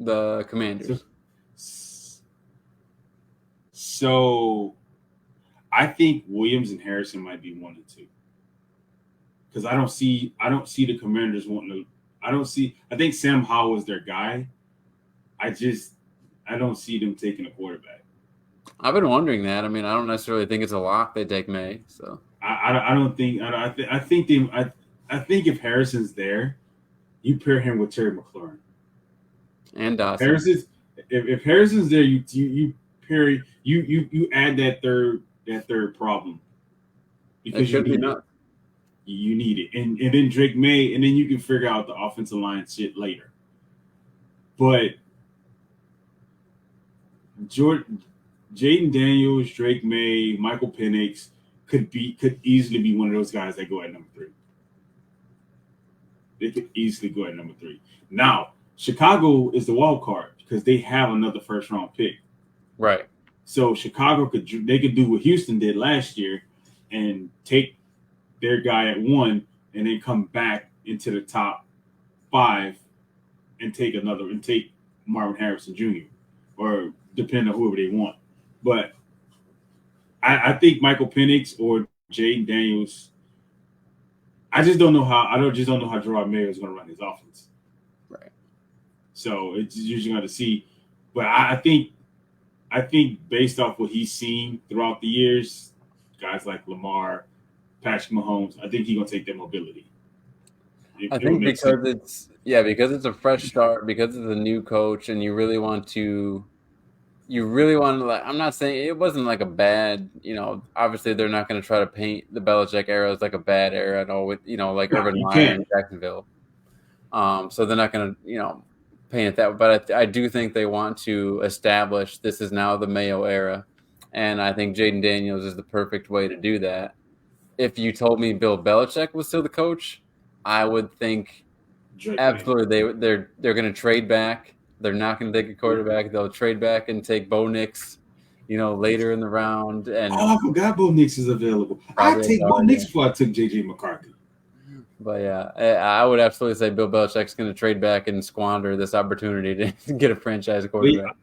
The Commanders. So I think Williams and Harrison might be 1 and 2. Because I don't see the Commanders wanting to. I think Sam Howell is their guy. I don't see them taking a quarterback. I've been wondering that. I mean, I don't necessarily think it's a lock they take May. So I don't think. I think if Harrison's there, you pair him with Terry McLaurin and Dawson. If Harrison's there, you pair you add that third problem because you need it. You need it, and then Drake May, and then you can figure out the offensive line shit later. But Jaden Daniels, Drake May, Michael Penix could easily be one of those guys that go at number 3. They could easily go at number 3. Now, Chicago is the wild card because they have another first round pick. Right. So Chicago could do what Houston did last year and take their guy at 1 and then come back into the top 5 and take Marvin Harrison Jr. or depending on whoever they want. But I think Michael Penix or Jaden Daniels. I just don't know how Gerard Mayo is going to run his offense. Right. So it's usually going to see. But I think based off what he's seen throughout the years, guys like Lamar, Patrick Mahomes, I think he's going to take that mobility. I think because it's a fresh start, because it's a new coach, and you really want to. I'm not saying it wasn't like a bad, obviously they're not going to try to paint the Belichick era as like a bad era at all with, like Urban Meyer in Jacksonville. So they're not going to, paint it that way. But I do think they want to establish this is now the Mayo era. And I think Jaden Daniels is the perfect way to do that. If you told me Bill Belichick was still the coach, I would think absolutely they're going to trade back. They're not going to take a quarterback. They'll trade back and take Bo Nix, later in the round. And I forgot Bo Nix is available. I'd take Bo Nix before I took J.J. McCarthy. But yeah, I would absolutely say Bill Belichick's going to trade back and squander this opportunity to get a franchise quarterback.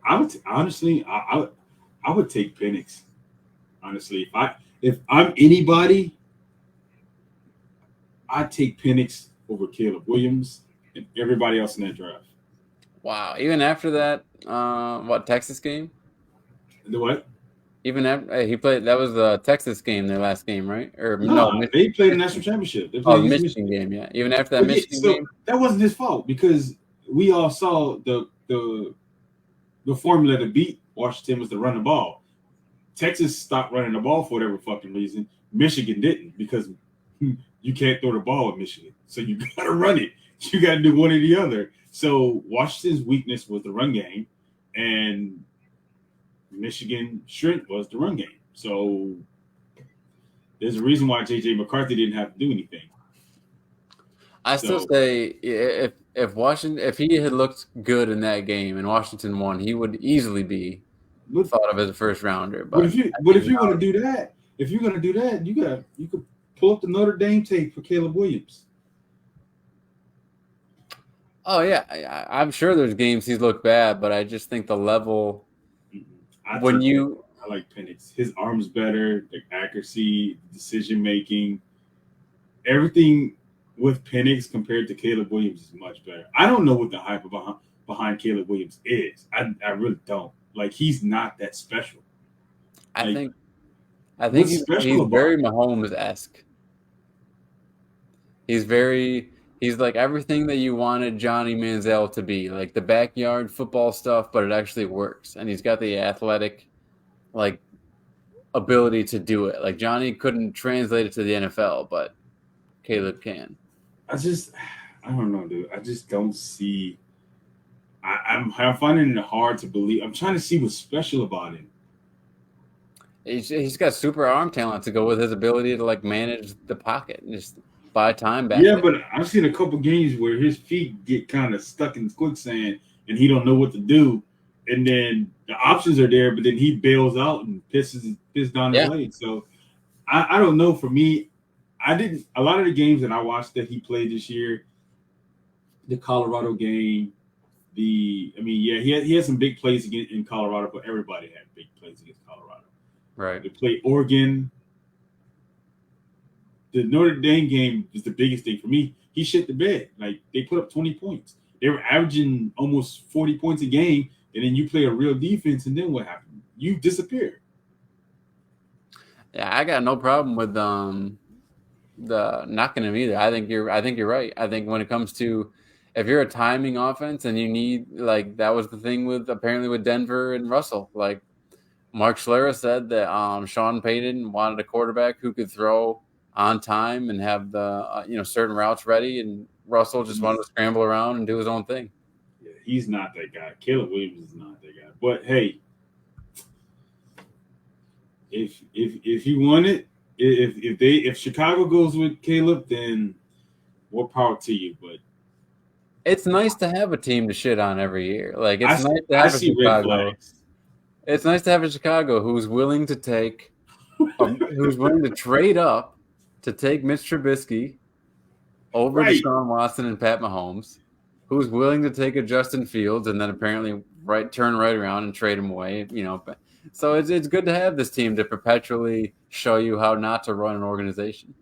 I would honestly, I would take Penix. Honestly, if I'm anybody, I'd take Penix over Caleb Williams and everybody else in that draft. Wow. Even after that, Texas game? The what? Even after he played, that was the Texas game, their last game, right? Or they played the national championship. They played the Michigan game, yeah. Even after that Michigan game, that wasn't his fault because we all saw the formula to beat Washington was to run the ball. Texas stopped running the ball for whatever fucking reason. Michigan didn't because you can't throw the ball at Michigan, so you got to run it. You got to do one or the other. So Washington's weakness was the run game, and Michigan's strength was the run game. So there's a reason why J.J. McCarthy didn't have to do anything. I still say if he had looked good in that game and Washington won, he would easily be thought of as a first rounder. But if you're going to do that, you could pull up the Notre Dame tape for Caleb Williams. Oh, yeah. I'm sure there's games he's looked bad, but I just think the level I like Penix. His arm's better, the accuracy, decision-making, everything with Penix compared to Caleb Williams is much better. I don't know what the hype behind Caleb Williams is. I really don't. Like he's not that special. I Like think I think what's he's special about very him? Mahomes-esque. He's like everything that you wanted Johnny Manziel to be, like the backyard football stuff, but it actually works. And he's got the athletic like ability to do it. Like Johnny couldn't translate it to the NFL, but Caleb can. I just I don't know, dude. I just don't see. I'm finding it hard to believe. I'm trying to see what's special about him. He's got super arm talent to go with his ability to like manage the pocket and just buy time back Yeah, there. but I've seen a couple games where his feet get kind of stuck in quicksand and he don't know what to do. And then the options are there, but then he bails out and pisses down his Yeah, leg. So I don't know. For me, I didn't a lot of the games that I watched that he played this year, the Colorado game, yeah, he had some big plays in Colorado, but everybody had big plays against Colorado. right. They played Oregon. The Notre Dame game is the biggest thing for me. He shit the bed. Like they put up 20 points. They were averaging almost 40 points a game, and then you play a real defense, and then what happened? You disappear. Yeah, I got no problem with the knocking him either. I think you're right. I think when it comes to if you're a timing offense and you need like that was the thing with apparently with Denver and Russell. Like Mark Schlereth said that Sean Payton wanted a quarterback who could throw on time and have the certain routes ready, and Russell just wanted to scramble around and do his own thing. Yeah, he's not that guy. Caleb Williams is not that guy. But hey, if he won it, if Chicago goes with Caleb, then more power to you. But It's nice to have a team to shit on every year. Like I it's nice to I have a see red Chicago. flags. It's nice to have a Chicago who's willing to take, who's willing to trade up to take Mitch Trubisky over Right. Deshaun Watson and Pat Mahomes, who's willing to take a Justin Fields and then apparently turn right around and trade him away. So it's good to have this team to perpetually show you how not to run an organization.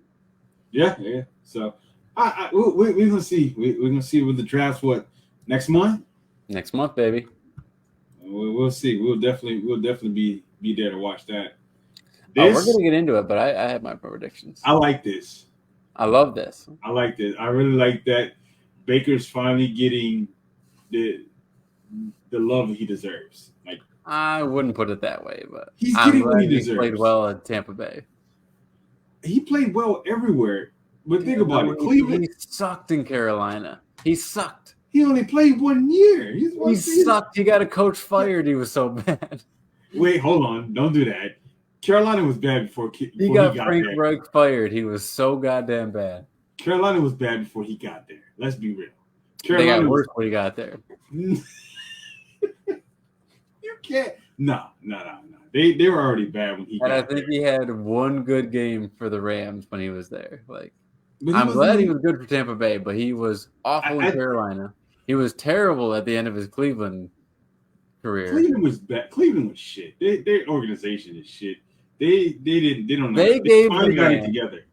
Yeah, yeah. So we're gonna see. We're gonna see with the drafts what next month. Next month, baby. We'll see. We'll definitely be there to watch that. Oh, we're This gonna get into it, but I have my predictions. I like this. I love this. I like this. I really like that Baker's finally getting the the love he deserves. Like I wouldn't put it that way, but he's I'm getting what glad he he played deserves. well at Tampa Bay. He played well everywhere. But think about No, it. Cleveland, he sucked in Carolina. He sucked. he only played 1 year. He's He one season. sucked. He got a coach fired. He was so bad. Wait, hold on. Don't do that. Carolina was bad before He he got got Frank there. Reich fired. He was so goddamn bad. Carolina was bad before he got there. Let's be real. They Carolina got was worse when he got there. you can't. No. They were already bad when he And I got think there. he had one good game for the Rams when he was there. Like But he I'm wasn't glad he really. was good for Tampa Bay, but he was awful in I, Carolina. He was terrible at the end of his Cleveland career. Cleveland was bad. Cleveland was shit. Their organization is shit. They don't know. They They gave finally the got it man. together.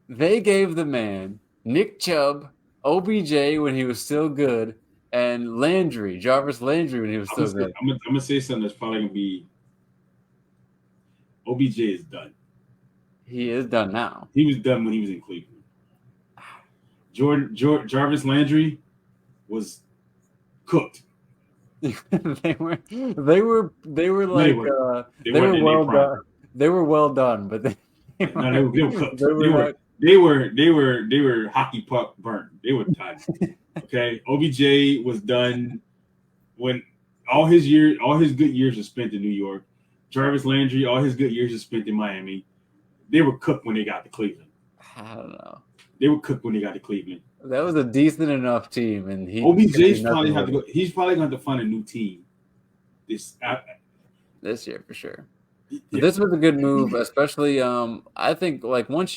They gave the man Nick Chubb, OBJ when he was still good, and Landry, Jarvis Landry when he was I'm still good. gonna say something that's probably gonna be. OBJ is done. He is done now. He was done when he was in Cleveland. Jarvis Landry was cooked. they were like They were they were in their well prime. done. They were well done, but they No, they were cooked. they were They were hockey puck burnt. They were done. Okay, OBJ was done when all his good years were spent in New York. Jarvis Landry, all his good years were spent in Miami. They were cooked when they got to Cleveland. I don't know. They were cooked when they got to Cleveland. That was a decent enough team, and he OBJ's probably have to go. He's probably going to find a new team. this year for sure. Yeah. This was a good move, especially I think like once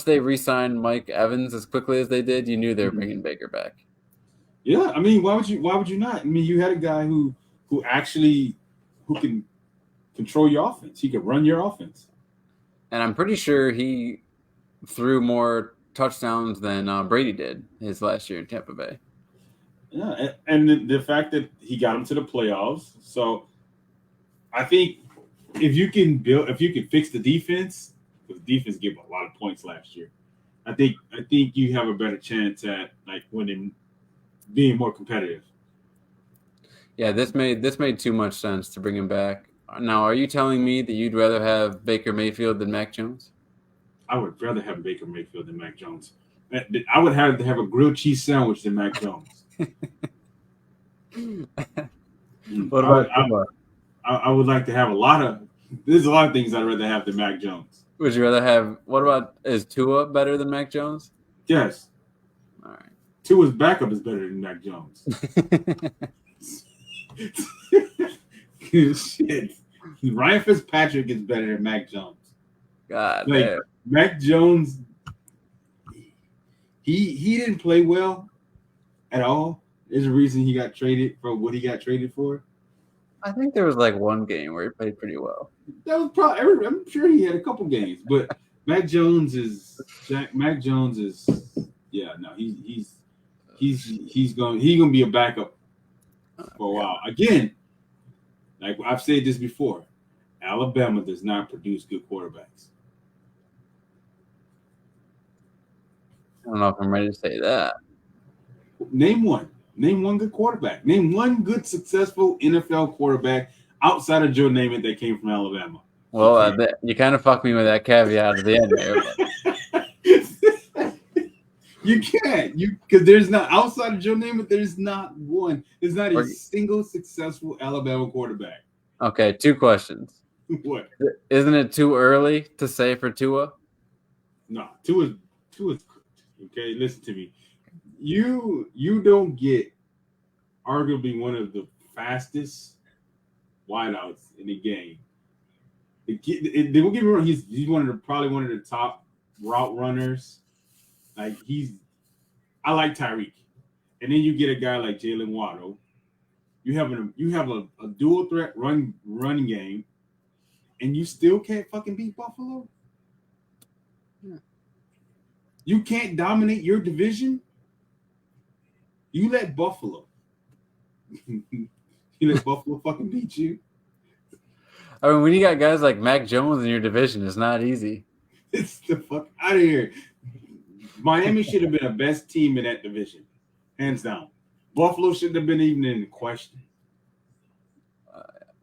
they re-signed Mike Evans as quickly as they did, you knew they were bringing Baker back. Yeah, I mean, why would you not? I mean, you had a guy who can control your offense. He could run your offense. And I'm pretty sure he threw more touchdowns than Brady did his last year in Tampa Bay. Yeah, and the fact that he got him to the playoffs. So I think if you can fix the defense, because the defense gave a lot of points last year. I think you have a better chance at like winning, being more competitive. Yeah, this made too much sense to bring him back. Now, are you telling me that you'd rather have Baker Mayfield than Mac Jones? I would rather have Baker Mayfield than Mac Jones. I would have to have a grilled cheese sandwich than Mac Jones. What about Tua? I would like to have a lot of. There's a lot of things I'd rather have than Mac Jones. Would you rather have? What about is Tua better than Mac Jones? Yes. All right. Tua's backup is better than Mac Jones. Shit. Ryan Fitzpatrick is better than Mac Jones. God like damn. Mac Jones, he didn't play well at all. There's a reason he got traded for what he got traded for. I think there was like one game where he played pretty well. That was probably. I'm sure he had a couple games, but Mac Jones is. Yeah, no, he's gonna be a backup for a while. Again, like I've said this before, Alabama does not produce good quarterbacks. I don't know if I'm ready to say that. Name one. Name one good quarterback. Name one good, successful NFL quarterback outside of Joe Namath that came from Alabama. Well, you kind of fucked me with that caveat at the end there. You can't. Because there's not, outside of Joe Namath, there's not one. There's not a single successful Alabama quarterback. Okay, 2 questions. What? Isn't it too early to say for Tua? No, Tua's okay. Listen to me. You don't get arguably one of the fastest wideouts in the game. They will give me wrong. He's probably one of the top route runners. Like I like Tyreek, and then you get a guy like Jalen Waddle. You have a dual threat run game, and you still can't fucking beat Buffalo. Yeah. You can't dominate your division. You let Buffalo fucking beat you. I mean, when you got guys like Mac Jones in your division, it's not easy. It's the fuck out of here. Miami should have been the best team in that division, hands down. Buffalo shouldn't have been even in question.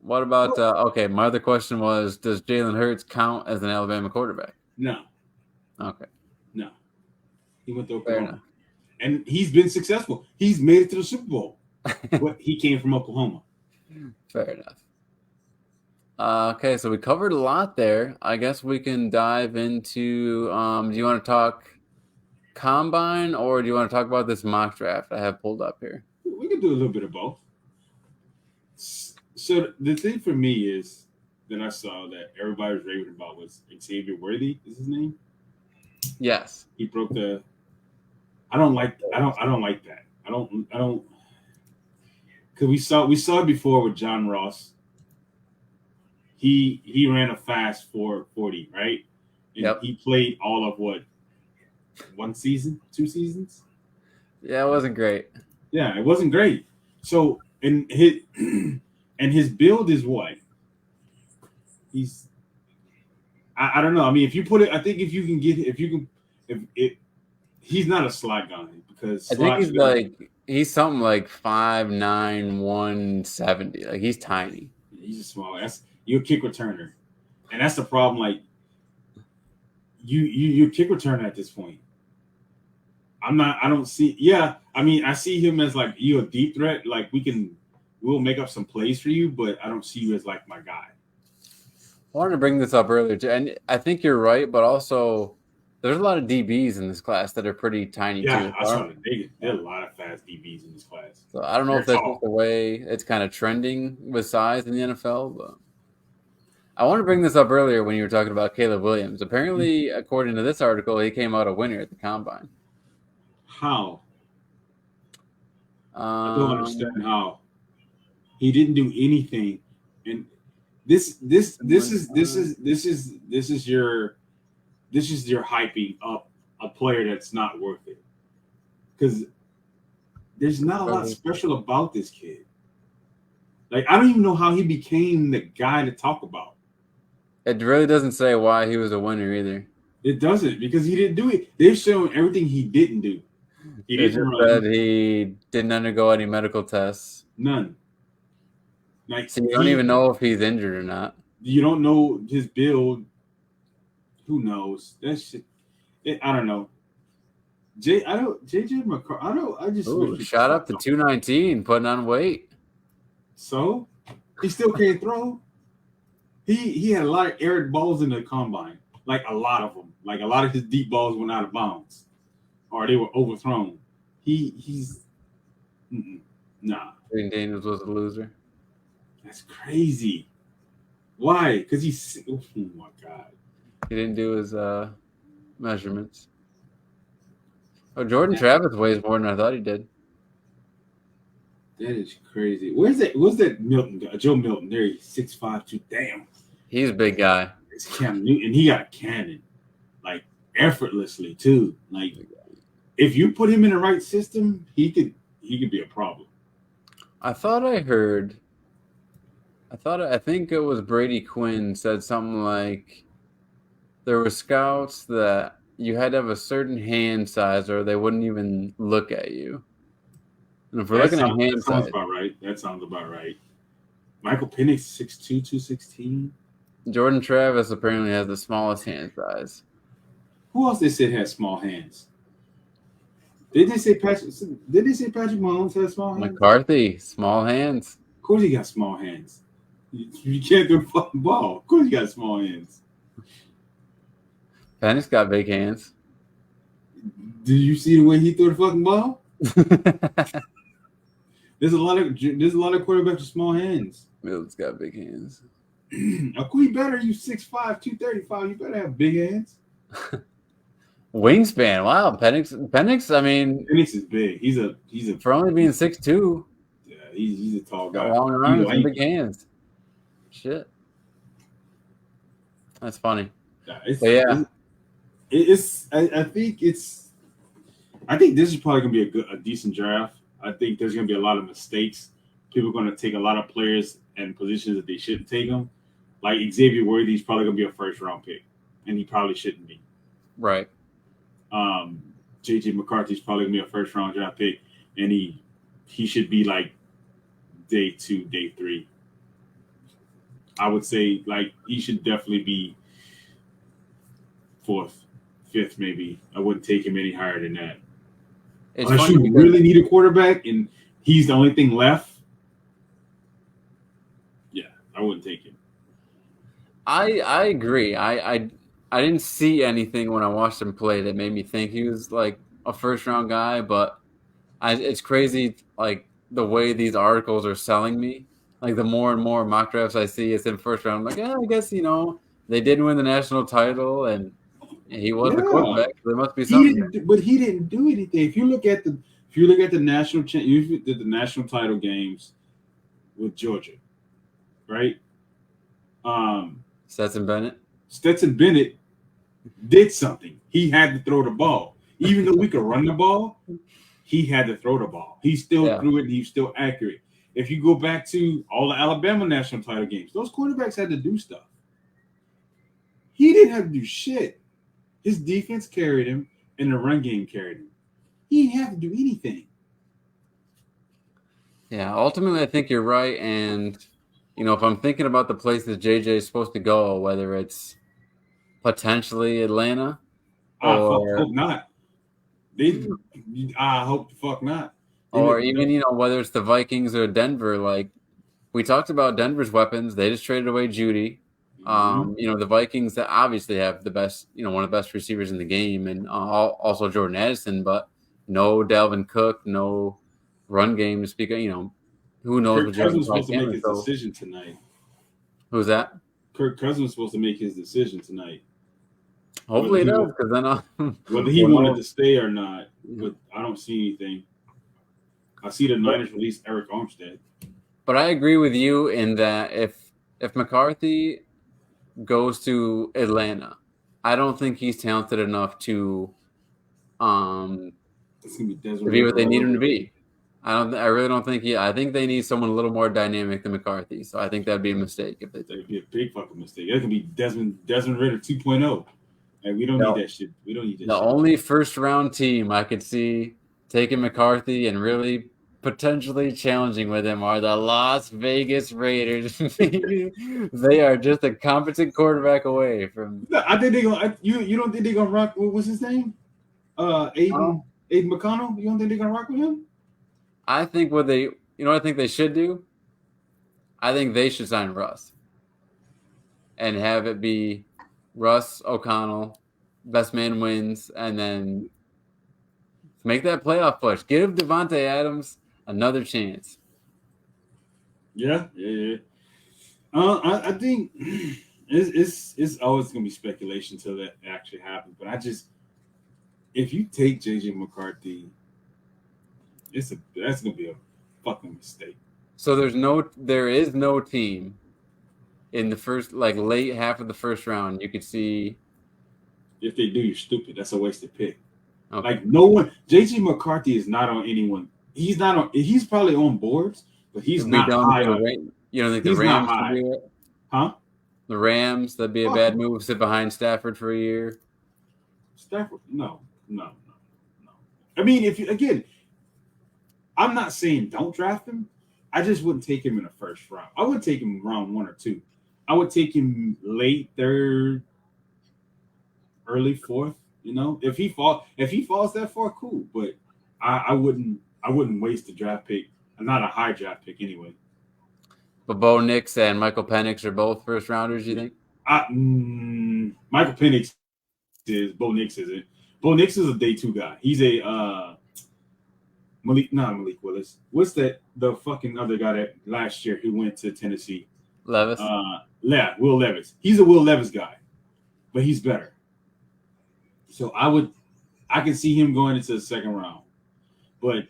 What about okay? My other question was: does Jalen Hurts count as an Alabama quarterback? No. Okay. No. He went to Oklahoma. And he's been successful. He's made it to the Super Bowl. But he came from Oklahoma. Fair enough. Okay, so we covered a lot there. I guess we can dive into do you want to talk combine or do you want to talk about this mock draft I have pulled up here? We can do a little bit of both. So the thing for me is that I saw that everybody was raving about was Xavier Worthy, is his name? Yes. He broke the I don't like that. I don't because we saw it before with John Ross. He ran a fast 4.40, right? And he played all of what? 1 season? 2 seasons? Yeah, it wasn't great. Yeah, it wasn't great. So and his build is what? I don't know. I mean, if you put it, I think if he's not a slot guy because I think he's something like 5'9", 170. Like he's tiny. He's a small. You're a kick returner, and that's the problem. Like you kick returner at this point. I don't see. Yeah, I mean, I see him as like you a deep threat. Like we'll make up some plays for you, but I don't see you as like my guy. I wanted to bring this up earlier too, and I think you're right, but also there's a lot of DBs in this class that are pretty tiny too. Yeah, I saw that. There are a lot of fast DBs in this class. So I don't know if that's just the way it's kind of trending with size in the NFL, but I want to bring this up earlier when you were talking about Caleb Williams. Apparently, according to this article, he came out a winner at the combine. How? I don't understand how. He didn't do anything, and this is your hyping up a player that's not worth it. Because there's not a lot special about this kid. Like, I don't even know how he became the guy to talk about. It really doesn't say why he was a winner either. It doesn't, because he didn't do it. They've shown everything he didn't do. He It didn't just run. said he didn't undergo any medical tests. None. Like, So you don't even know if he's injured or not. You don't know his build. Who knows? That shit. I don't know. JJ McCarthy. I just shot up to 219, putting on weight. So he still can't throw. He had a lot of errant balls in the combine, like a lot of them. Like a lot of his deep balls went out of bounds, or they were overthrown. He's nah. Green Daniels was a loser. That's crazy. Why? Because he's oh my god. He didn't do his measurements. Oh, Jordan Travis weighs more than I thought he did. That is crazy. Where's that Milton guy? Joe Milton. There he's 6'5", damn. He's a big guy. It's Cam Newton, and he got a cannon. Like effortlessly too. Like if you put him in the right system, he could be a problem. I think it was Brady Quinn said something like there were scouts that you had to have a certain hand size or they wouldn't even look at you. And if we're looking at hand size. That sounds about right. That sounds about right. Michael Penix, 6'2", 216. Jordan Travis apparently has the smallest hand size. Who else they said had small hands? Did they say Patrick Mahomes had small hands? McCarthy, small hands. Of course he got small hands. You can't throw a fucking ball. Of course he got small hands. Penix got big hands. Did you see the way he threw the fucking ball? There's a lot of quarterbacks with small hands. Milton's got big hands. Of course, you better. You 6'5", 235. You better have big hands. Wingspan. Wow, Penix. I mean, Penix is big. He's a for only being 6'2". Yeah, he's a tall guy. Got long arms and big hands. Shit, that's funny. I think this is probably gonna be a decent draft. I think there's gonna be a lot of mistakes. People are gonna take a lot of players and positions that they shouldn't take them. Like Xavier Worthy's probably gonna be a first round pick, and he probably shouldn't be. Right. JJ McCarthy's probably gonna be a first round draft pick, and he should be like day 2, day 3. I would say like he should definitely be 4th, 5th, maybe. I wouldn't take him any higher than that. Unless you really need a quarterback and he's the only thing left. Yeah, I wouldn't take him. I agree. I didn't see anything when I watched him play that made me think he was like a first round guy, but it's crazy like the way these articles are selling me. Like the more and more mock drafts I see, it's in first round. I'm like, yeah, I guess they did win the national title and he was the quarterback. So there must be something. But he didn't do anything. If you look at the national you did the national title games with Georgia, right? Stetson Bennett did something. He had to throw the ball. Even though we could run the ball, he had to throw the ball. He still threw it and he was still accurate. If you go back to all the Alabama national title games, those quarterbacks had to do stuff. He didn't have to do shit. His defense carried him and the run game carried him. He didn't have to do anything. Yeah, ultimately I think you're right. And, if I'm thinking about the places JJ is supposed to go, whether it's potentially Atlanta or hope not. I hope the fuck not. Or even, whether it's the Vikings or Denver, like we talked about Denver's weapons. They just traded away Judy. The Vikings that obviously have the best, one of the best receivers in the game and also Jordan Addison, but no Dalvin Cook, no run game to speak of, who knows Kirk Cousins was supposed to make his decision tonight. Who's that? Kirk Cousins was supposed to make his decision tonight. Hopefully it does, because then whether he wanted to stay or not, but I don't see anything. I see the Niners release Eric Armstead. But I agree with you in that if McCarthy goes to Atlanta, I don't think he's talented enough to It's gonna be to Desmond be what Ritter they all need him over to again. be. I really don't think I think they need someone a little more dynamic than McCarthy. So I think that'd be a mistake if they took That'd him. be a big fucking mistake. That could be Desmond Ritter 2.0. And we don't need that shit. We don't need that The shit. only first round team I could see taking McCarthy and really potentially challenging with him are the Las Vegas Raiders. They are just a competent quarterback away from. I think they're gonna. You don't think they're gonna rock? What was his name? Aiden McConnell. You don't think they're gonna rock with him? I think what I think they should do. I think they should sign Russ and have it be Russ O'Connell, best man wins, and then make that playoff push. Give Devontae Adams another chance. Yeah. I think it's always gonna be speculation until that actually happens. But if you take JJ McCarthy, that's gonna be a fucking mistake. So there is no team in the first late half of the first round. You could see If they do, you're stupid. That's a wasted pick. okay. Like no one, JJ McCarthy is not on anyone. He's not on. He's probably on boards, but he's not high on. You don't think the He's not Rams should high, do it? huh? The Rams, that'd be a bad move. Sit behind Stafford for a year. Stafford, no. I mean, I'm not saying don't draft him. I just wouldn't take him in the first round. I would take him round 1 or 2. I would take him late third, early fourth. You know, if he falls that far, cool. But I wouldn't waste a draft pick. Not a high draft pick anyway. But Bo Nix and Michael Penix are both first rounders, you think? Michael Penix is. Bo Nix isn't. Bo Nix is a day 2 guy. He's a Malik Willis. What's that? The fucking other guy that last year who went to Tennessee. Levis. Will Levis. He's a Will Levis guy, but he's better. So I can see him going into the second round. But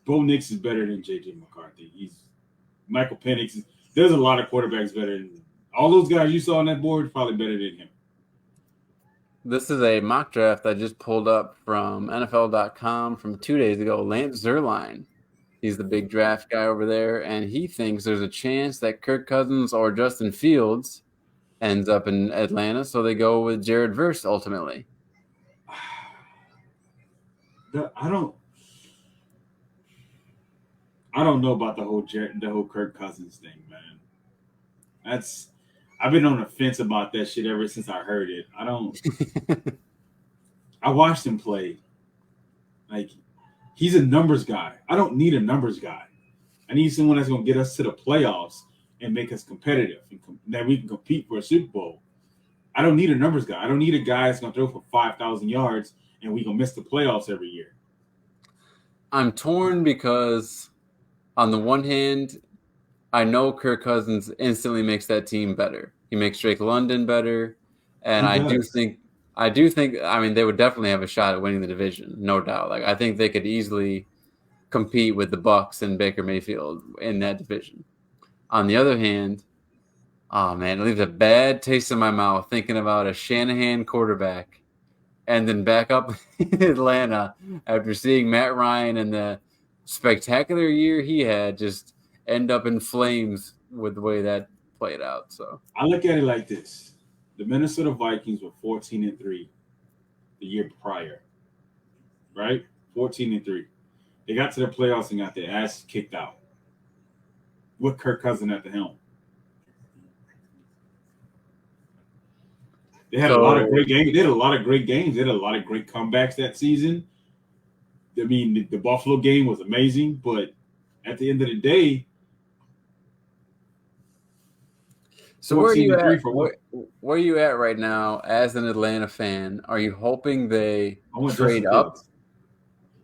Bo Nix is better than JJ McCarthy. Michael Penix. There's a lot of quarterbacks better than all those guys you saw on that board. Probably better than him. This is a mock draft I just pulled up from NFL.com from 2 days ago. Lance Zierlein, he's the big draft guy over there, and he thinks there's a chance that Kirk Cousins or Justin Fields ends up in Atlanta, so they go with Jared Verse ultimately. I don't know about the whole Kirk Cousins thing, man. I've been on the fence about that shit ever since I heard it. I watched him play. Like, he's a numbers guy. I don't need a numbers guy. I need someone that's going to get us to the playoffs and make us competitive and that we can compete for a Super Bowl. I don't need a numbers guy. I don't need a guy that's going to throw for 5,000 yards and we going to miss the playoffs every year. I'm torn because on the one hand, I know Kirk Cousins instantly makes that team better. He makes Drake London better. And I do think, I mean, they would definitely have a shot at winning the division, no doubt. Like, I think they could easily compete with the Bucs and Baker Mayfield in that division. On the other hand, oh man, it leaves a bad taste in my mouth thinking about a Shanahan quarterback and then back up in Atlanta after seeing Matt Ryan and the spectacular year he had just end up in flames with the way that played out. So I look at it like this. The Minnesota Vikings were 14-3 the year prior. Right? 14-3. They got to the playoffs and got their ass kicked out with Kirk Cousins at the helm. They had a lot of great games. They had a lot of great games. They had a lot of great comebacks that season. I mean, the Buffalo game was amazing, but at the end of the day, so where are you at? Where are you at right now as an Atlanta fan? Are you hoping they trade up?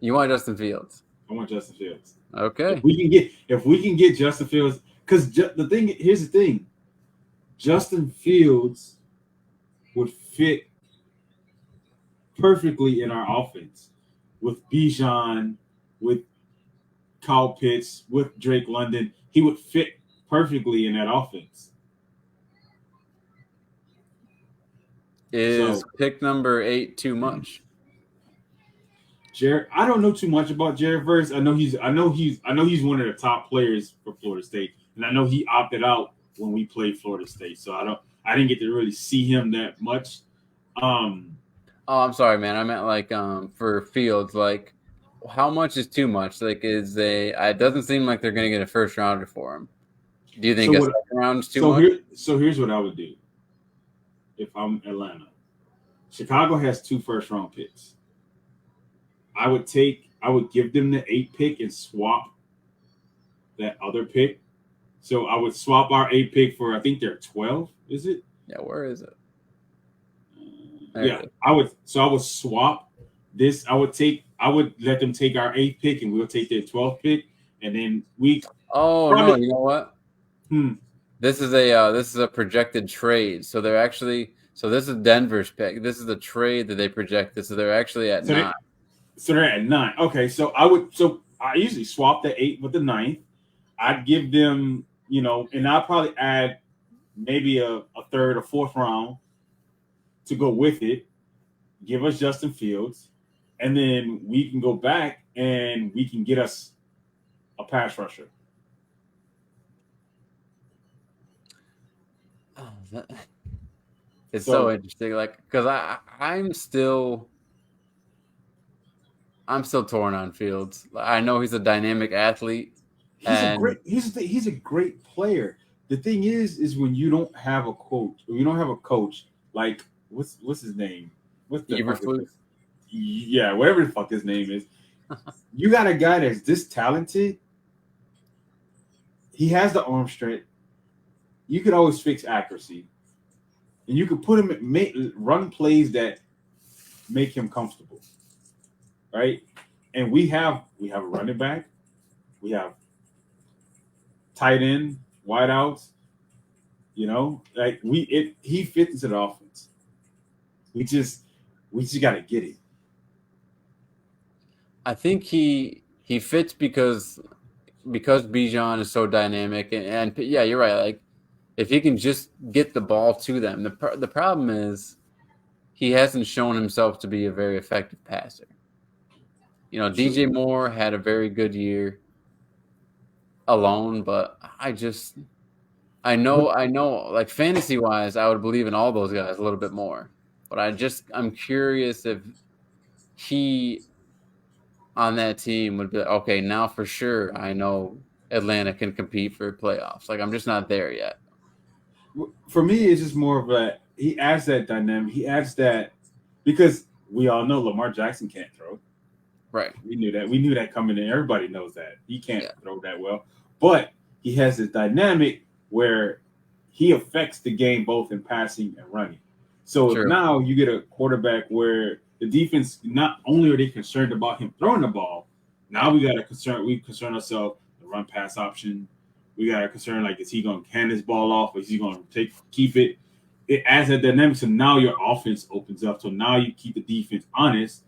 You want Justin Fields? I want Justin Fields. Okay. If we can get Justin Fields, because here's the thing, Justin Fields would fit perfectly in our offense with Bijan, with Kyle Pitts, with Drake London. He would fit perfectly in that offense. Is pick number 8 too much? Jared, I don't know too much about Jared Verse. I know he's one of the top players for Florida State, and I know he opted out when we played Florida State. So I didn't get to really see him that much. Um, Oh, I'm sorry, man. I meant like for Fields, like how much is too much? Like is they it doesn't seem like they're gonna get a first rounder for him. Do you so think a what? second round is too So much? here's what I would do if I'm Atlanta. Chicago has 2 first-round picks. I would give them the 8 pick and swap that other pick. So I would swap our 8 pick for I think they're 12. Is it? Yeah, where is it? There it Yeah, is. I would swap this. I would let them take our 8 pick and we'll take their 12th pick, and then we Oh no, probably you know what? hmm. This is a projected trade. So they're actually this is Denver's pick. This is the trade that they projected. So they're actually at So 9. they're at 9. Okay, so I usually swap the 8 with the ninth. I'd give them, and I'll probably add maybe a third or fourth round to go with it. Give us Justin Fields, and then we can go back and we can get us a pass rusher. Oh, it's so So interesting, like because I'm still torn on Fields. I know he's a dynamic athlete, and he's a great player. The thing is when you don't have a coach, or you don't have a coach like what's his name? What's the fuck is Eberflus. this? Yeah, whatever the fuck his name is. You got a guy that's this talented. He has the arm strength. You could always fix accuracy, and you could put him run plays that make him comfortable, right? And we have a running back, we have tight end, wideouts. Like he fits into the offense. We just got to get it. I think he fits because Bijan is so dynamic, and yeah, you're right. Like if he can just get the ball to them, the problem is he hasn't shown himself to be a very effective passer. True. DJ Moore had a very good year alone, but I know, like fantasy wise, I would believe in all those guys a little bit more. But I'm curious if he on that team would be like, okay, now for sure, I know Atlanta can compete for playoffs. Like I'm just not there yet. For me, it's just more of a he adds that dynamic. He adds that because we all know Lamar Jackson can't throw. Right. We knew that. We knew that coming in. Everybody knows that he can't Yeah. throw that well, but he has this dynamic where he affects the game both in passing and running. So if True. now you get a quarterback where the defense not only are they concerned about him throwing the ball, now we concern ourselves the run pass option. We got to concern like is he going to hand his ball off or is he going to keep it? It adds that dynamic. So now your offense opens up. So now you keep the defense honest,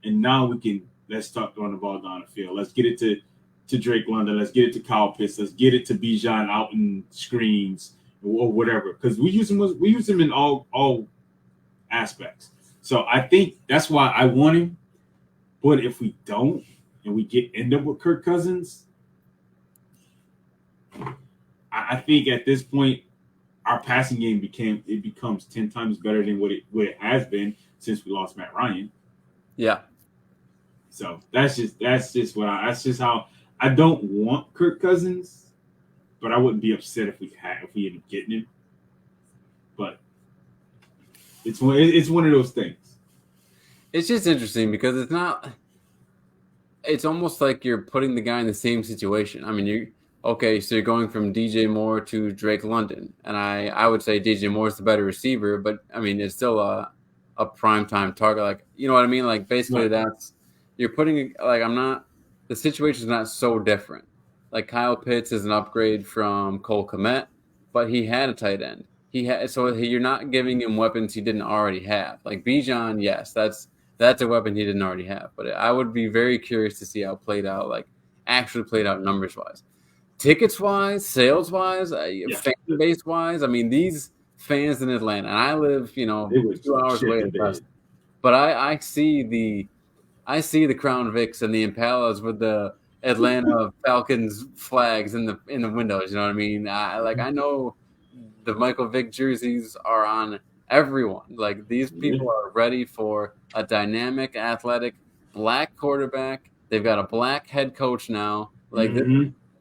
and now we can let's start throwing the ball down the field. Let's get it to Drake London. Let's get it to Kyle Pitts. Let's get it to Bijan out in screens or whatever. Because we use him in all aspects. So I think that's why I want him. But if we don't and we end up with Kirk Cousins, I think at this point our passing game becomes 10 times better than what it has been since we lost Matt Ryan. Yeah. So that's just how I don't want Kirk Cousins, but I wouldn't be upset if we ended up getting him. But it's one of those things. It's just interesting because it's almost like you're putting the guy in the same situation. I mean, so you're going from DJ Moore to Drake London, and I would say DJ Moore is the better receiver, but I mean it's still a primetime target. Like you know what I mean? Like basically Right. you're putting like the situation is not so different. Like Kyle Pitts is an upgrade from Cole Kmet, but he had a tight end. You're not giving him weapons he didn't already have. Like Bijan, yes, that's a weapon he didn't already have. But I would be very curious to see how it played out, like actually played out numbers wise. Tickets wise, sales wise, Yeah. fan base wise. I mean, these fans in Atlanta, and I live, It was 2 hours away. shit the bed. But I see I see the Crown Vics and the Impalas with the Atlanta Falcons flags in the windows. You know what I mean? I know the Michael Vick jerseys are on everyone. Like these people are ready for a dynamic, athletic black quarterback. They've got a black head coach now. Like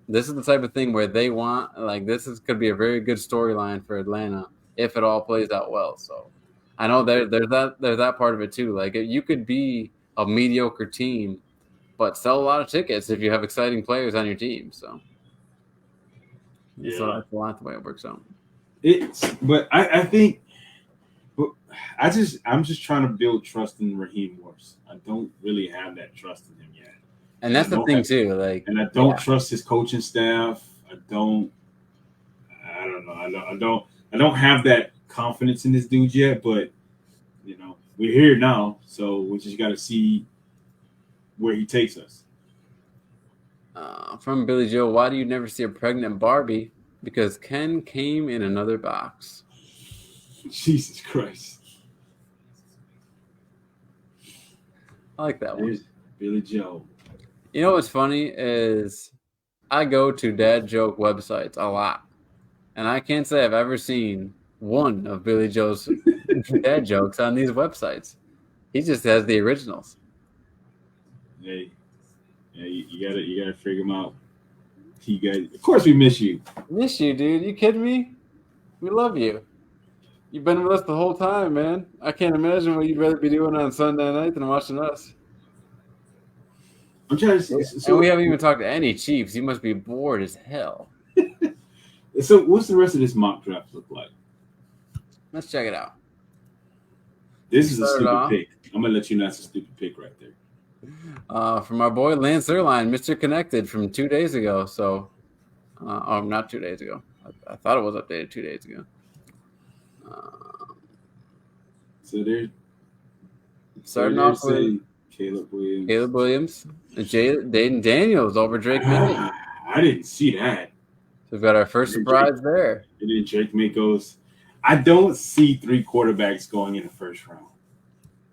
this is the type of thing where they want. Like could be a very good storyline for Atlanta if it all plays out well. So I know there's that part of it too. Like you could be a mediocre team, but sell a lot of tickets if you have exciting players on your team. So Yeah. that's a lot the way it works out. But I think I'm just trying to build trust in Raheem Morris. I don't really have that trust in him yet. And that's the thing too. Like, and I don't trust his coaching staff. I don't know. I don't have that confidence in this dude yet, but we're here now, so we just got to see where he takes us. From Billy Joe, why do you never see a pregnant Barbie? Because Ken came in another box. Jesus Christ. I like that one. Billy Joe. You know what's funny is I go to dad joke websites a lot. And I can't say I've ever seen one of Billy Joe's dad jokes on these websites. He just has the originals. Hey, yeah, you gotta figure him out. Of course, we miss you. Miss you, dude. You kidding me? We love you. You've been with us the whole time, man. I can't imagine what you'd rather be doing on Sunday night than watching us. I'm trying to. And we haven't even talked to any Chiefs. You must be bored as hell. So, what's the rest of this mock draft look like? Let's check it out. This is a stupid pick. I'm gonna let you know that's a stupid pick right there. From our boy Lance Erline, Mr. Connected from 2 days ago. So, not 2 days ago. I thought it was updated 2 days ago. So they're starting off with Caleb Williams, and Dayton Daniels over Drake May. I didn't see that. So we've got our first surprise there. And then Drake May goes. I don't see 3 quarterbacks going in the first round.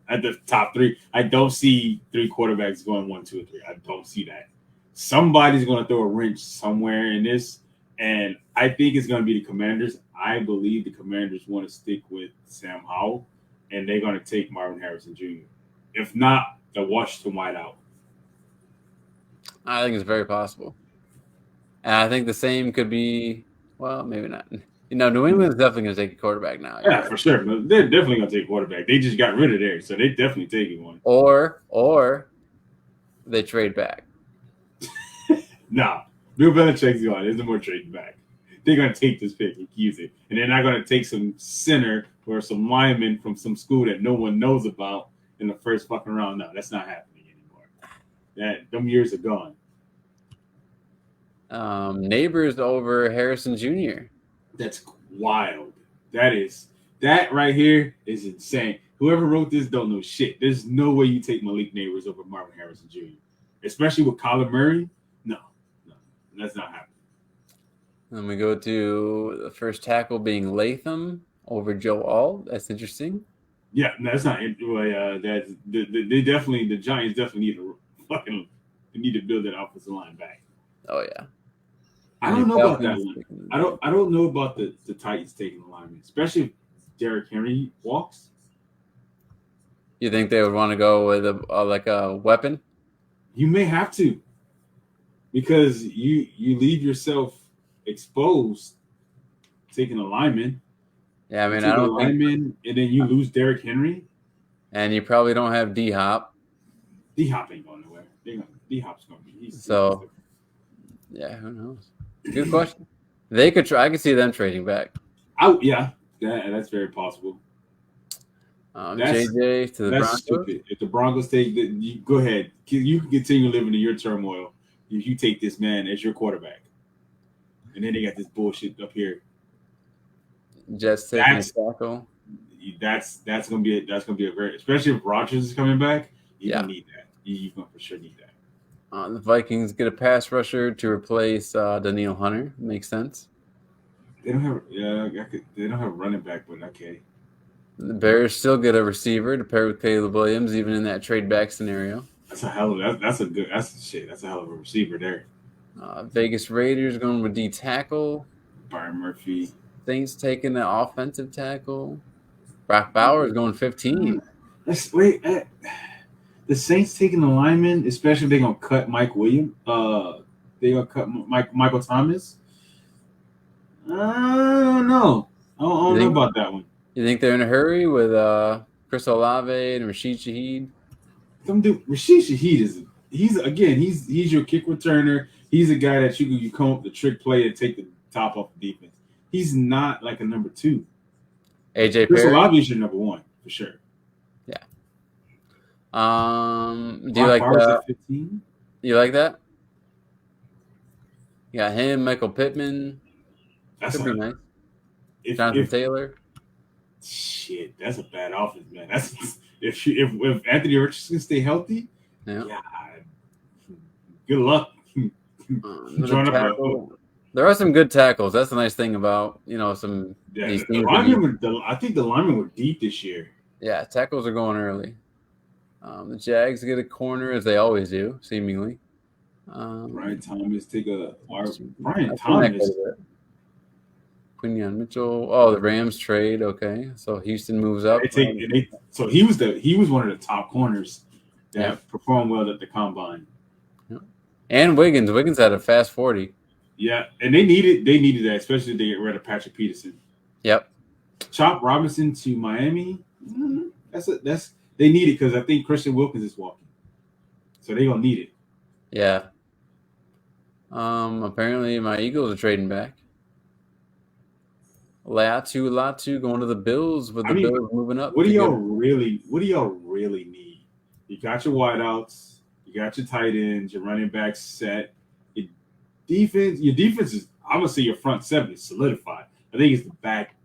At the top 3, I don't see 3 quarterbacks going 1, 2, or 3. I don't see that. Somebody's going to throw a wrench somewhere in this, and I think it's going to be the Commanders. I believe the Commanders want to stick with Sam Howell, and they're going to take Marvin Harrison Jr. If not, they'll Washington wide out. I think it's very possible. And I think the same could be, well, maybe not. New England's definitely going to take a quarterback now. Yeah, for sure. They're definitely going to take a quarterback. They just got rid of theirs, so they're definitely taking one. Or they trade back. Nah. Bill Belichick's gone. There's no more trading back. They're going to take this pick and use it. And they're not going to take some center or some lineman from some school that no one knows about in the first fucking round. No, that's not happening anymore. Them years are gone. Neighbors over Harrison Jr. That's wild. That right here is insane. Whoever wrote this don't know shit. There's no way you take Malik Neighbors over Marvin Harrison Jr. Especially with Kyler Murray. No, that's not happening. Then we go to the first tackle being Latham over Joe Alt. That's interesting. Yeah, that's not. The Giants definitely need to build that offensive line back. Oh yeah. I don't know about that one. I don't know about the Titans taking the lineman, especially if Derrick Henry walks. You think they would want to go with a weapon? You may have to, because you leave yourself exposed taking a lineman. Yeah, I mean, I don't think, and then you lose Derrick Henry, and you probably don't have D Hop. D Hop ain't going nowhere. D Hop's going to be. Yeah, who knows? Good question. They could try. I could see them trading back. That's very possible. JJ to the Broncos. Stupid. If the Broncos take, you go ahead. You can continue living in your turmoil if you take this man as your quarterback. And then they got this bullshit up here. Just taking a tackle. That's gonna be a very, especially if Rodgers is coming back. You're gonna need that. You're gonna for sure need that. The Vikings get a pass rusher to replace Daniil Hunter. Makes sense. They don't have they don't have a running back, but okay. The Bears still get a receiver to pair with Caleb Williams, even in that trade back scenario. That's a hell of that's a good that's a hell of a receiver there. Vegas Raiders going with D tackle. Byron Murphy. Saints taking the offensive tackle. Brock Bowers going 15. Let's wait. The Saints taking the lineman, especially if they're gonna cut Mike Williams. They gonna cut Michael Thomas. I don't know. I don't know about that one. You think they're in a hurry with Chris Olave and Rashid Shaheed? Rashid Shaheed he's your kick returner. He's a guy that you come up the trick play and take the top off the defense. He's not like a number 2. AJ Chris Perry. Olave is your number 1 for sure. Yeah. Do you like that? 15? You like that? You got him, Michael Pittman. That's Could be nice. Jonathan Taylor. Shit, that's a bad offense, man. That's if Anthony Richardson stay healthy. Yeah. Good luck. There are some good tackles. That's the nice thing about some. Yeah, I think the linemen were deep this year. Yeah, tackles are going early. The Jags get a corner as they always do, seemingly. Brian Thomas Brian Thomas. Quinion Mitchell. Oh, the Rams trade. Okay, so Houston moves up. So he was one of the top corners that performed well at the combine. Yeah. And Wiggins had a fast 40. Yeah, and they needed that, especially if they get rid of Patrick Peterson. Yep. Chop Robinson to Miami. They need it because I think Christian Wilkins is walking, so they gonna need it. Yeah. Apparently my Eagles are trading back. Latu going to the Bills with the Bills moving up. What do y'all really need? You got your wideouts, you got your tight ends, your running backs set. Your defense is, I'm gonna say your front 7 is solidified. I think it's the back,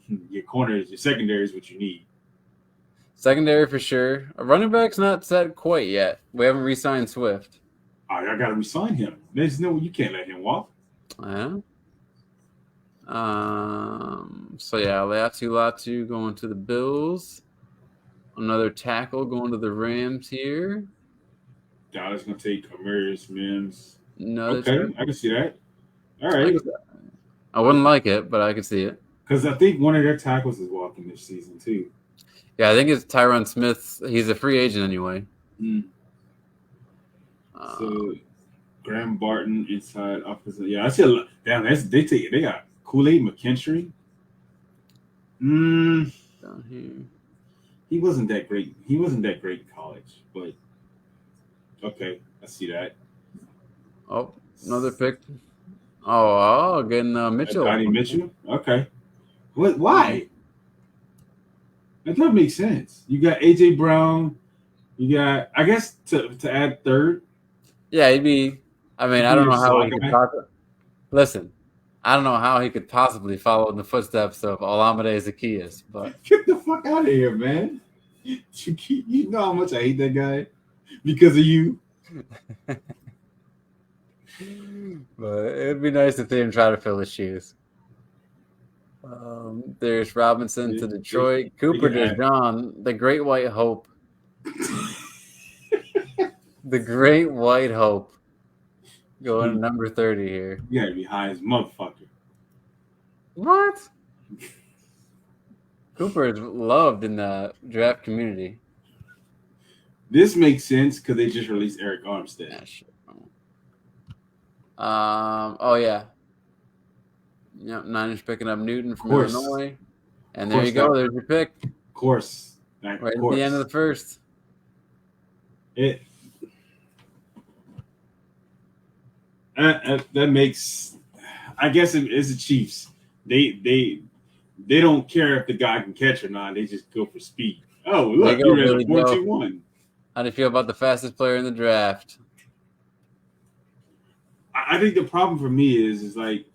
your corners, your secondary is what you need. Secondary for sure. A running back's not set quite yet. We haven't re-signed Swift. I gotta re-sign him. There's you can't let him walk. Yeah. So yeah, Latu going to the Bills. Another tackle going to the Rams here. Dallas gonna take Amarius Mims. Okay, I can see that. All right. I wouldn't like it, but I can see it. Because I think one of their tackles is walking this season too. Yeah, I think it's Tyron Smith. He's a free agent anyway. So Graham Barton inside offensive. Yeah, I see a lot. Damn, they got Kool-Aid McKinstry. Down here. He wasn't that great. He wasn't that great in college, but okay, I see that. Oh, another pick. Oh, getting Mitchell. Donnie Mitchell. Okay. What? Why? That doesn't make sense. You got AJ Brown. You got, I guess, to add third. Yeah, he'd be. I mean, I don't know how he could. Listen, I don't know how he could possibly follow in the footsteps of Olamide Zaccheaus, but get the fuck out of here, man. You know how much I hate that guy because of you. But it'd be nice to see him try to fill his shoes. There's Robinson to Detroit. Cooper to John, the Great White Hope. The Great White Hope. Going number 30 here. You gotta be high as motherfucker. What? Cooper is loved in the draft community. This makes sense because they just released Eric Armstead. Yeah, sure. Oh yeah. Yep, Niners picking up Newton from Illinois. And there you go. There's your pick. Of course. Right at the end of the first. That makes, I guess it's the Chiefs. They don't care if the guy can catch or not. They just go for speed. Oh, look, you're at 4-2-1. How do you feel about the fastest player in the draft? I think the problem for me is like,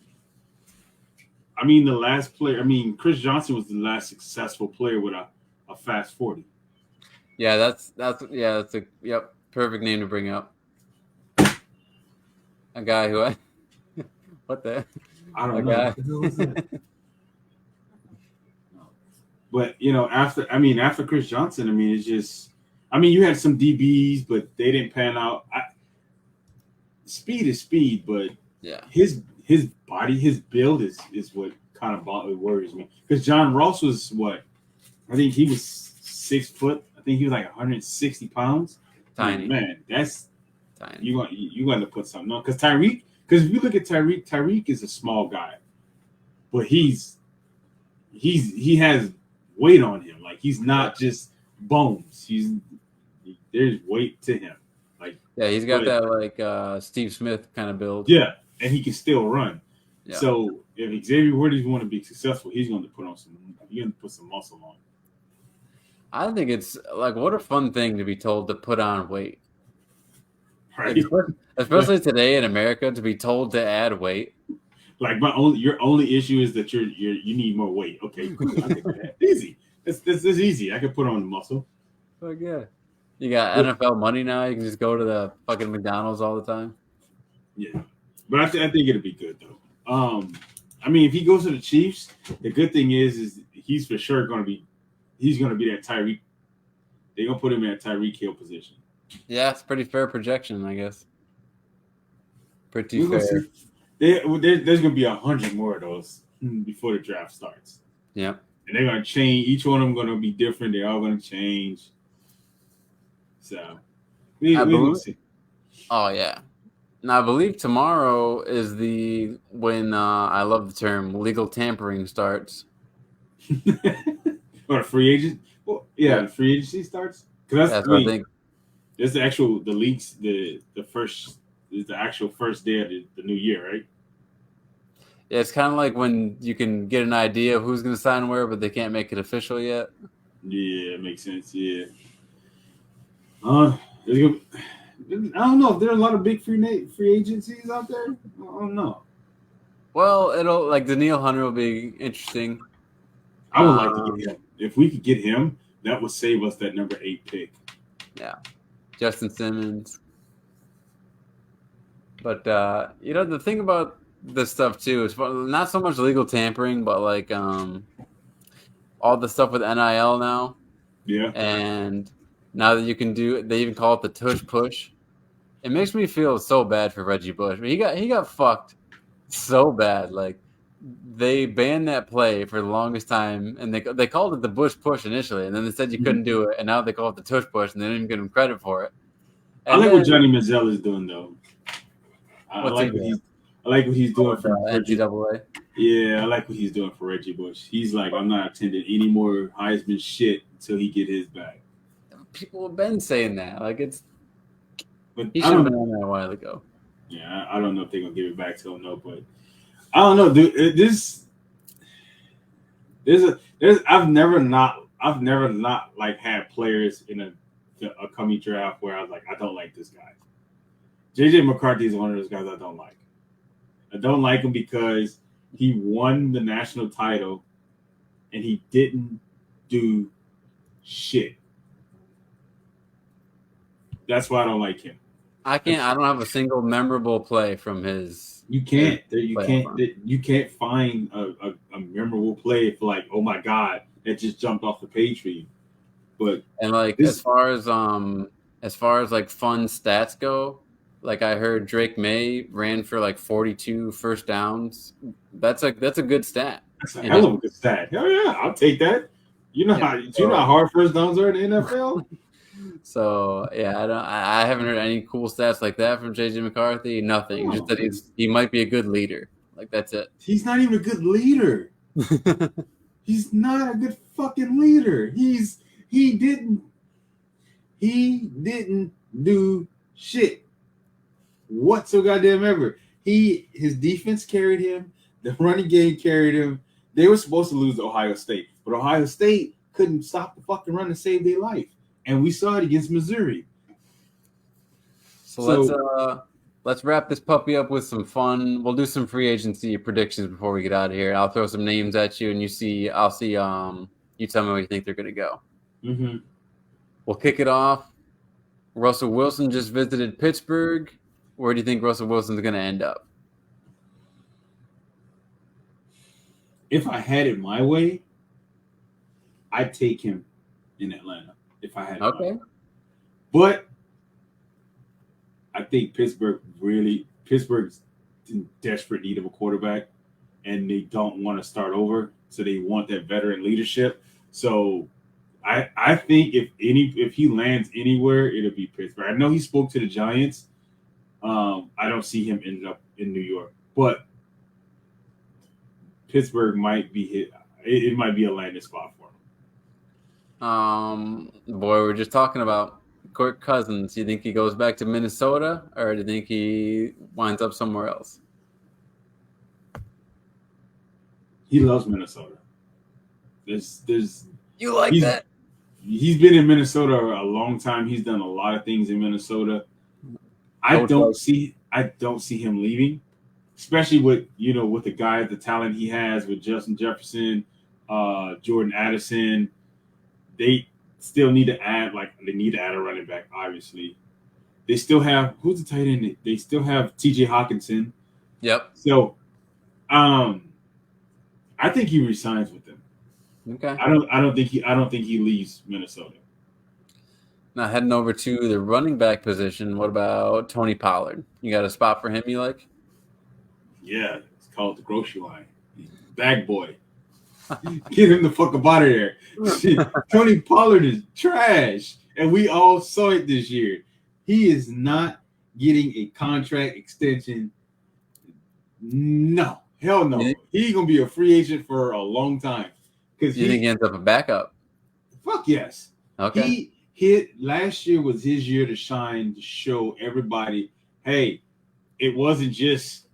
I mean, the last player. I mean, Chris Johnson was the last successful player with a fast 40. Yeah, that's a perfect name to bring up. A guy who what the? I don't know. What the hell is that? But after Chris Johnson, it's just I mean, you had some DBs, but they didn't pan out. Speed is speed, but Yeah. his body, his build is what kind of worries me. Because John Ross was what? I think he was 6 foot. I think he was like 160 pounds. Tiny. Like, man, that's Tiny. you going to put something on. Because Tyreek, because if you look at Tyreek is a small guy, but he has weight on him. Like he's not just bones. There's weight to him. Like Yeah, he's got that like Steve Smith kind of build. Yeah, and he can still run. Yeah. So if Xavier Woods want to be successful, he's going to put some muscle on. I think it's like what a fun thing to be told to put on weight. Right. Especially today in America, to be told to add weight. Like your only issue is that you need more weight. Okay, cool. I think that easy. This is easy. I can put on the muscle. Fuck yeah. You got NFL money now. You can just go to the fucking McDonald's all the time. Yeah, but I think it'll be good though. I mean, if he goes to the Chiefs, the good thing is he's for sure going to be that Tyreek. They're gonna put him in a Tyreek Hill position. Yeah, it's pretty fair projection, I guess. Pretty fair. There's gonna be 100 more of those before the draft starts. Yeah, and they're gonna change. Each one of them gonna be different. They're all gonna change. So we'll see. Oh yeah. Now I believe tomorrow is when I love the term legal tampering starts. Or a free agent? Well, yeah, the free agency starts. Because that's what I think. It's the league's the actual first day of the new year, right? Yeah, it's kind of like when you can get an idea of who's going to sign where, but they can't make it official yet. Yeah, it makes sense. Yeah. I don't know if there are a lot of big free agencies out there. I don't know. Well, it'll like Daniil Hunter will be interesting. I would like to get him. If we could get him, that would save us that number 8 pick. Yeah, Justin Simmons. But the thing about this stuff too is not so much legal tampering, but like all the stuff with NIL now. Yeah. And now that you can they even call it the tush push. It makes me feel so bad for Reggie Bush. He got fucked so bad. Like they banned that play for the longest time, and they called it the Bush push initially, and then they said you couldn't do it, and now they call it the tush push, and they didn't even give him credit for it. And I like what Johnny Manziel is doing though. I like what he's doing for NCAA. Yeah, I like what he's doing for Reggie Bush. He's like, I'm not attending any more Heisman shit until he get his back. People have been saying that. Like but he should have been on that a while ago. Yeah, I don't know if they're gonna give it back to him, no, but I don't know, dude. I've never not like had players in a coming draft where I was like, I don't like this guy. JJ McCarthy is one of those guys I don't like. I don't like him because he won the national title and he didn't do shit. That's why I don't like him. I don't have a single memorable play from his. You can't find a memorable play for like, oh my god, that just jumped off the page for you. But like as far as like fun stats go, like I heard Drake May ran for like 42 first downs. That's a good stat. That's a hell of a good stat. Hell yeah, I'll take that. You know how hard first downs are in the NFL. So yeah, I haven't heard any cool stats like that from JJ McCarthy. Nothing. Just that he might be a good leader. Like that's it. He's not even a good leader. He's not a good fucking leader. He didn't do shit. What so goddamn ever. His defense carried him. The running game carried him. They were supposed to lose to Ohio State, but Ohio State couldn't stop the fucking run to save their life. And we saw it against Missouri. So let's wrap this puppy up with some fun. We'll do some free agency predictions before we get out of here. I'll throw some names at you, and I'll see. You tell me where you think they're going to go. Mm-hmm. We'll kick it off. Russell Wilson just visited Pittsburgh. Where do you think Russell Wilson's going to end up? If I had it my way, I'd take him in Atlanta. If I had it my way. But I think Pittsburgh's in desperate need of a quarterback, and they don't want to start over, so they want that veteran leadership. So I think if he lands anywhere, it'll be Pittsburgh. I know he spoke to the Giants. I don't see him ending up in New York, but Pittsburgh might be hit. It might be a landing spot for him. Boy, we're just talking about Kirk Cousins. Do you think he goes back to Minnesota, or do you think he winds up somewhere else? He loves Minnesota. There's You like that? He's been in Minnesota a long time. He's done a lot of things in Minnesota. I don't see him leaving, especially with the talent he has with Justin Jefferson, Jordan Addison. They still need to add a running back. Obviously, they still have who's the tight end? They still have T.J. Hawkinson. Yep. So, I think he resigns with them. Okay. I don't think he leaves Minnesota. Now heading over to the running back position. What about Tony Pollard? You got a spot for him you like? Yeah, it's called the grocery line. Bag boy. Get him the fuck up out of there. Tony Pollard is trash, and we all saw it this year. He is not getting a contract extension. No, hell no. He's gonna be a free agent for a long time. You think he ends up a backup? Fuck yes. Okay. Last year was his year to shine, to show everybody, hey, it wasn't just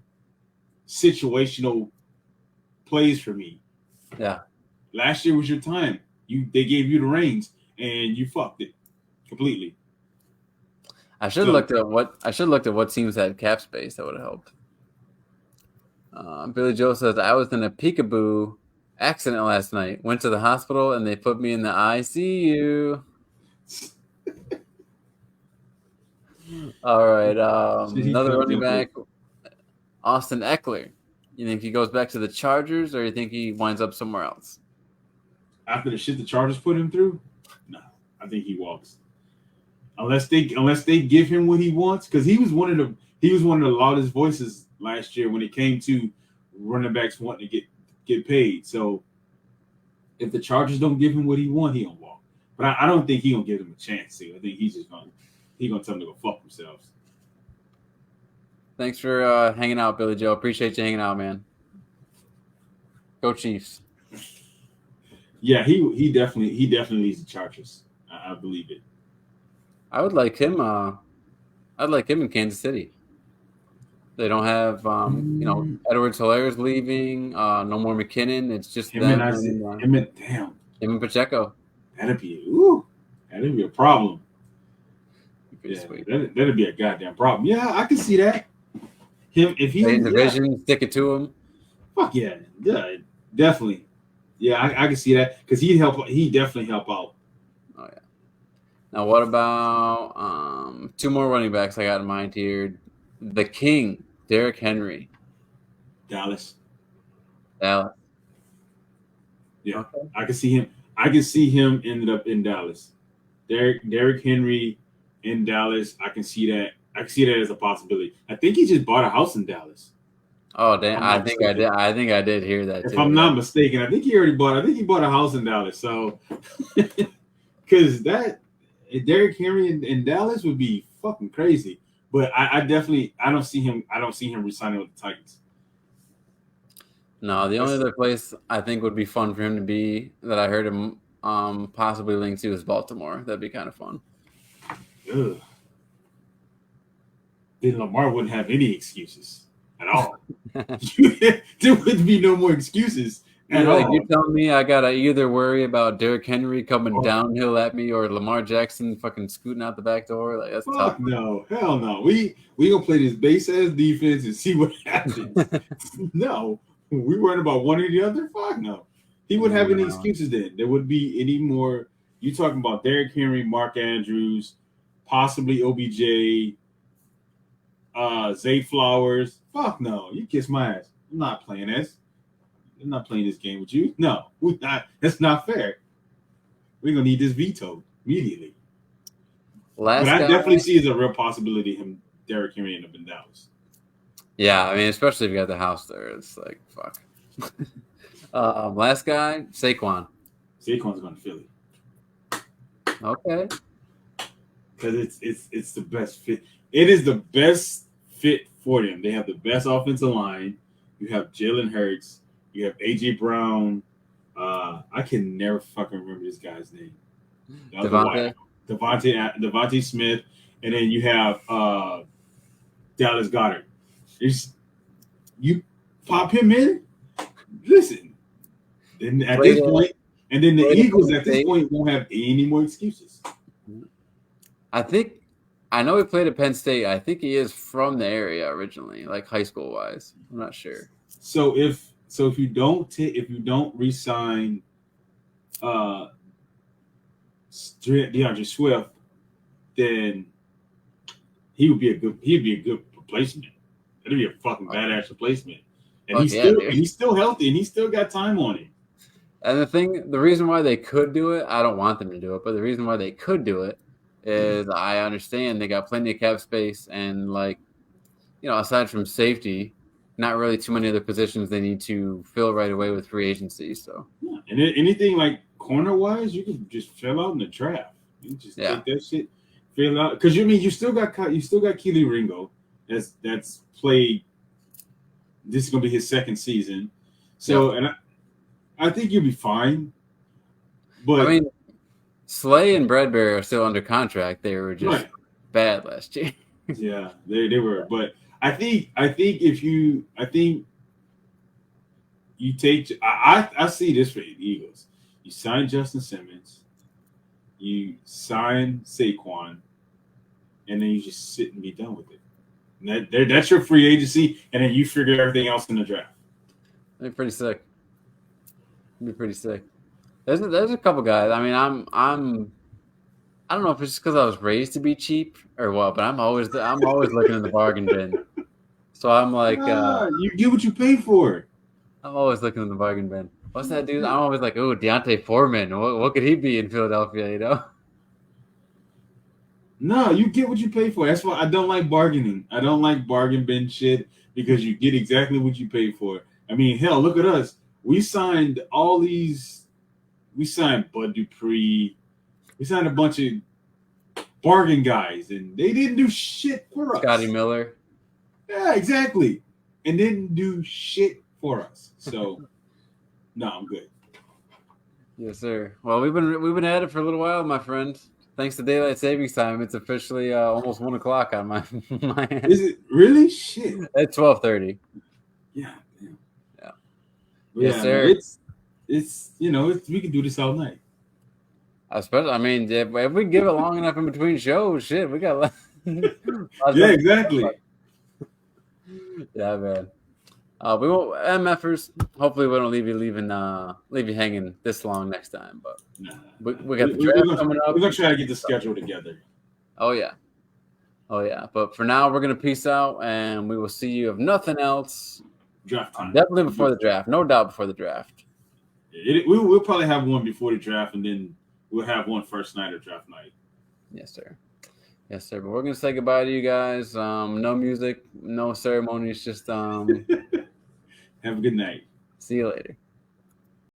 situational plays for me. Yeah. Last year was your time. They gave you the reins and you fucked it completely. I should have looked at what teams had cap space. That would have helped. Billy Joe says, I was in a peekaboo accident last night. Went to the hospital and they put me in the ICU. All right. Another running back, Austin Eckler. You think he goes back to the Chargers, or you think he winds up somewhere else? After the shit the Chargers put him through? No, I think he walks. Unless they give him what he wants, because he was one of the loudest voices last year when it came to running backs wanting to get paid. So if the Chargers don't give him what he wants, he gonna walk. But I don't think he gonna give him a chance to. I think he's gonna tell them to go fuck themselves. Thanks for hanging out, Billy Joe. Appreciate you hanging out, man. Go Chiefs. Yeah, he definitely leads the Chargers. I believe it. I would like him. I'd like him in Kansas City. They don't have, Edwards-Hilaire's leaving. No more McKinnon. It's just him them him and Pacheco. That'd be a problem. Yeah, that'd be a goddamn problem. Yeah, I can see that. Him if he's in division, stick it to him. Fuck yeah, definitely. Yeah, I can see that because he'd definitely help out. Oh yeah. Now what about two more running backs I got in mind here? The King, Derrick Henry. Dallas. Yeah, okay. I can see him ended up in Dallas. Derrick Henry in Dallas. I can see that. I can see that as a possibility. I think he just bought a house in Dallas. Oh damn! I think I did hear that. If I'm not mistaken, I think he bought a house in Dallas. So, because Derrick Henry in Dallas would be fucking crazy. But I don't see him resigning with the Titans. No, the only other place I think would be fun for him to be that I heard him possibly linked to is Baltimore. That'd be kind of fun. Ugh. Then Lamar wouldn't have any excuses at all. There would be no more excuses at all. You're telling me I gotta either worry about Derrick Henry coming downhill at me or Lamar Jackson fucking scooting out the back door? Like that's tough. No, hell no. We gonna play this base ass defense and see what happens. No, we worried about one or the other. Fuck no. He wouldn't have any excuses then. There would be any more. You talking about Derrick Henry, Mark Andrews, possibly OBJ. Zay Flowers. Fuck no. You kiss my ass. I'm not playing this. I'm not playing this game with you. No, we're not. That's not fair. We're gonna need this vetoed immediately. But Last I guy. definitely see as a real possibility him Derrick Henry end up in Dallas. Yeah, I mean, especially if you got the house there, it's like fuck. Last guy, Saquon. Saquon's going to Philly Okay. because it's the best fit. It is the best fit for them. They have the best offensive line. You have Jalen Hurts. You have AJ Brown. I can never fucking remember this guy's name. Devontae Smith, and then you have Dallas Goedert. You pop him in. Listen, then at this point, and then the Eagles at this point won't have any more excuses. I know he played at Penn State. I think he is from the area originally, like high school wise. I'm not sure. So if you don't re-sign DeAndre Swift, then he'd be a good replacement. It'd be a fucking badass replacement. And he's still healthy and he's still got time on him. And the reason why they could do it, I don't want them to do it, but the reason why they could do it is I understand they got plenty of cap space and aside from safety, not really too many other positions they need to fill right away with free agency. So yeah, and anything like corner wise, you can just fill out in the draft. You can just take that shit, fill out because you still got Keely Ringo that's played. This is gonna be his second season, so and I think you'll be fine. But I mean, Slay and Bradbury are still under contract. They were just bad last year. Yeah, they were. But I think you take. I see this for the Eagles. You sign Justin Simmons, you sign Saquon, and then you just sit and be done with it. And that's your free agency, and then you figure everything else in the draft. That'd be pretty sick. There's a couple guys. I mean, I don't know if it's just because I was raised to be cheap or what, but I'm always looking in the bargain bin. So I'm like, you get what you pay for. I'm always looking in the bargain bin. What's that dude? I'm always like, oh, Deontay Foreman. What could he be in Philadelphia? You know? No, you get what you pay for. That's why I don't like bargaining. I don't like bargain bin shit because you get exactly what you pay for. I mean, hell, look at us. We signed all these. We signed Bud Dupree. We signed a bunch of bargain guys, and they didn't do shit for us. Scotty Miller. Yeah, exactly. And didn't do shit for us. So, no, I'm good. Yes, sir. Well, we've been at it for a little while, my friend. Thanks to daylight savings time, it's officially almost 1 o'clock on my end. Is it really? Shit. At 12:30. Yeah. Damn. Yeah. Yes, sir. It's we can do this all night. Especially, I mean, if we give it long enough in between shows, shit, we got. Yeah, exactly. Yeah, man. We won't MFers. Hopefully, we don't leave you hanging this long next time. But we got the draft coming up. We're gonna try to get the schedule together. Oh yeah. But for now, we're gonna peace out, and we will see you if nothing else. Draft time. Definitely before the draft. No doubt before the draft. We'll probably have one before the draft, and then we'll have one first night or draft night. Yes, sir. But we're gonna say goodbye to you guys. No music, no ceremonies. Just have a good night. See you later.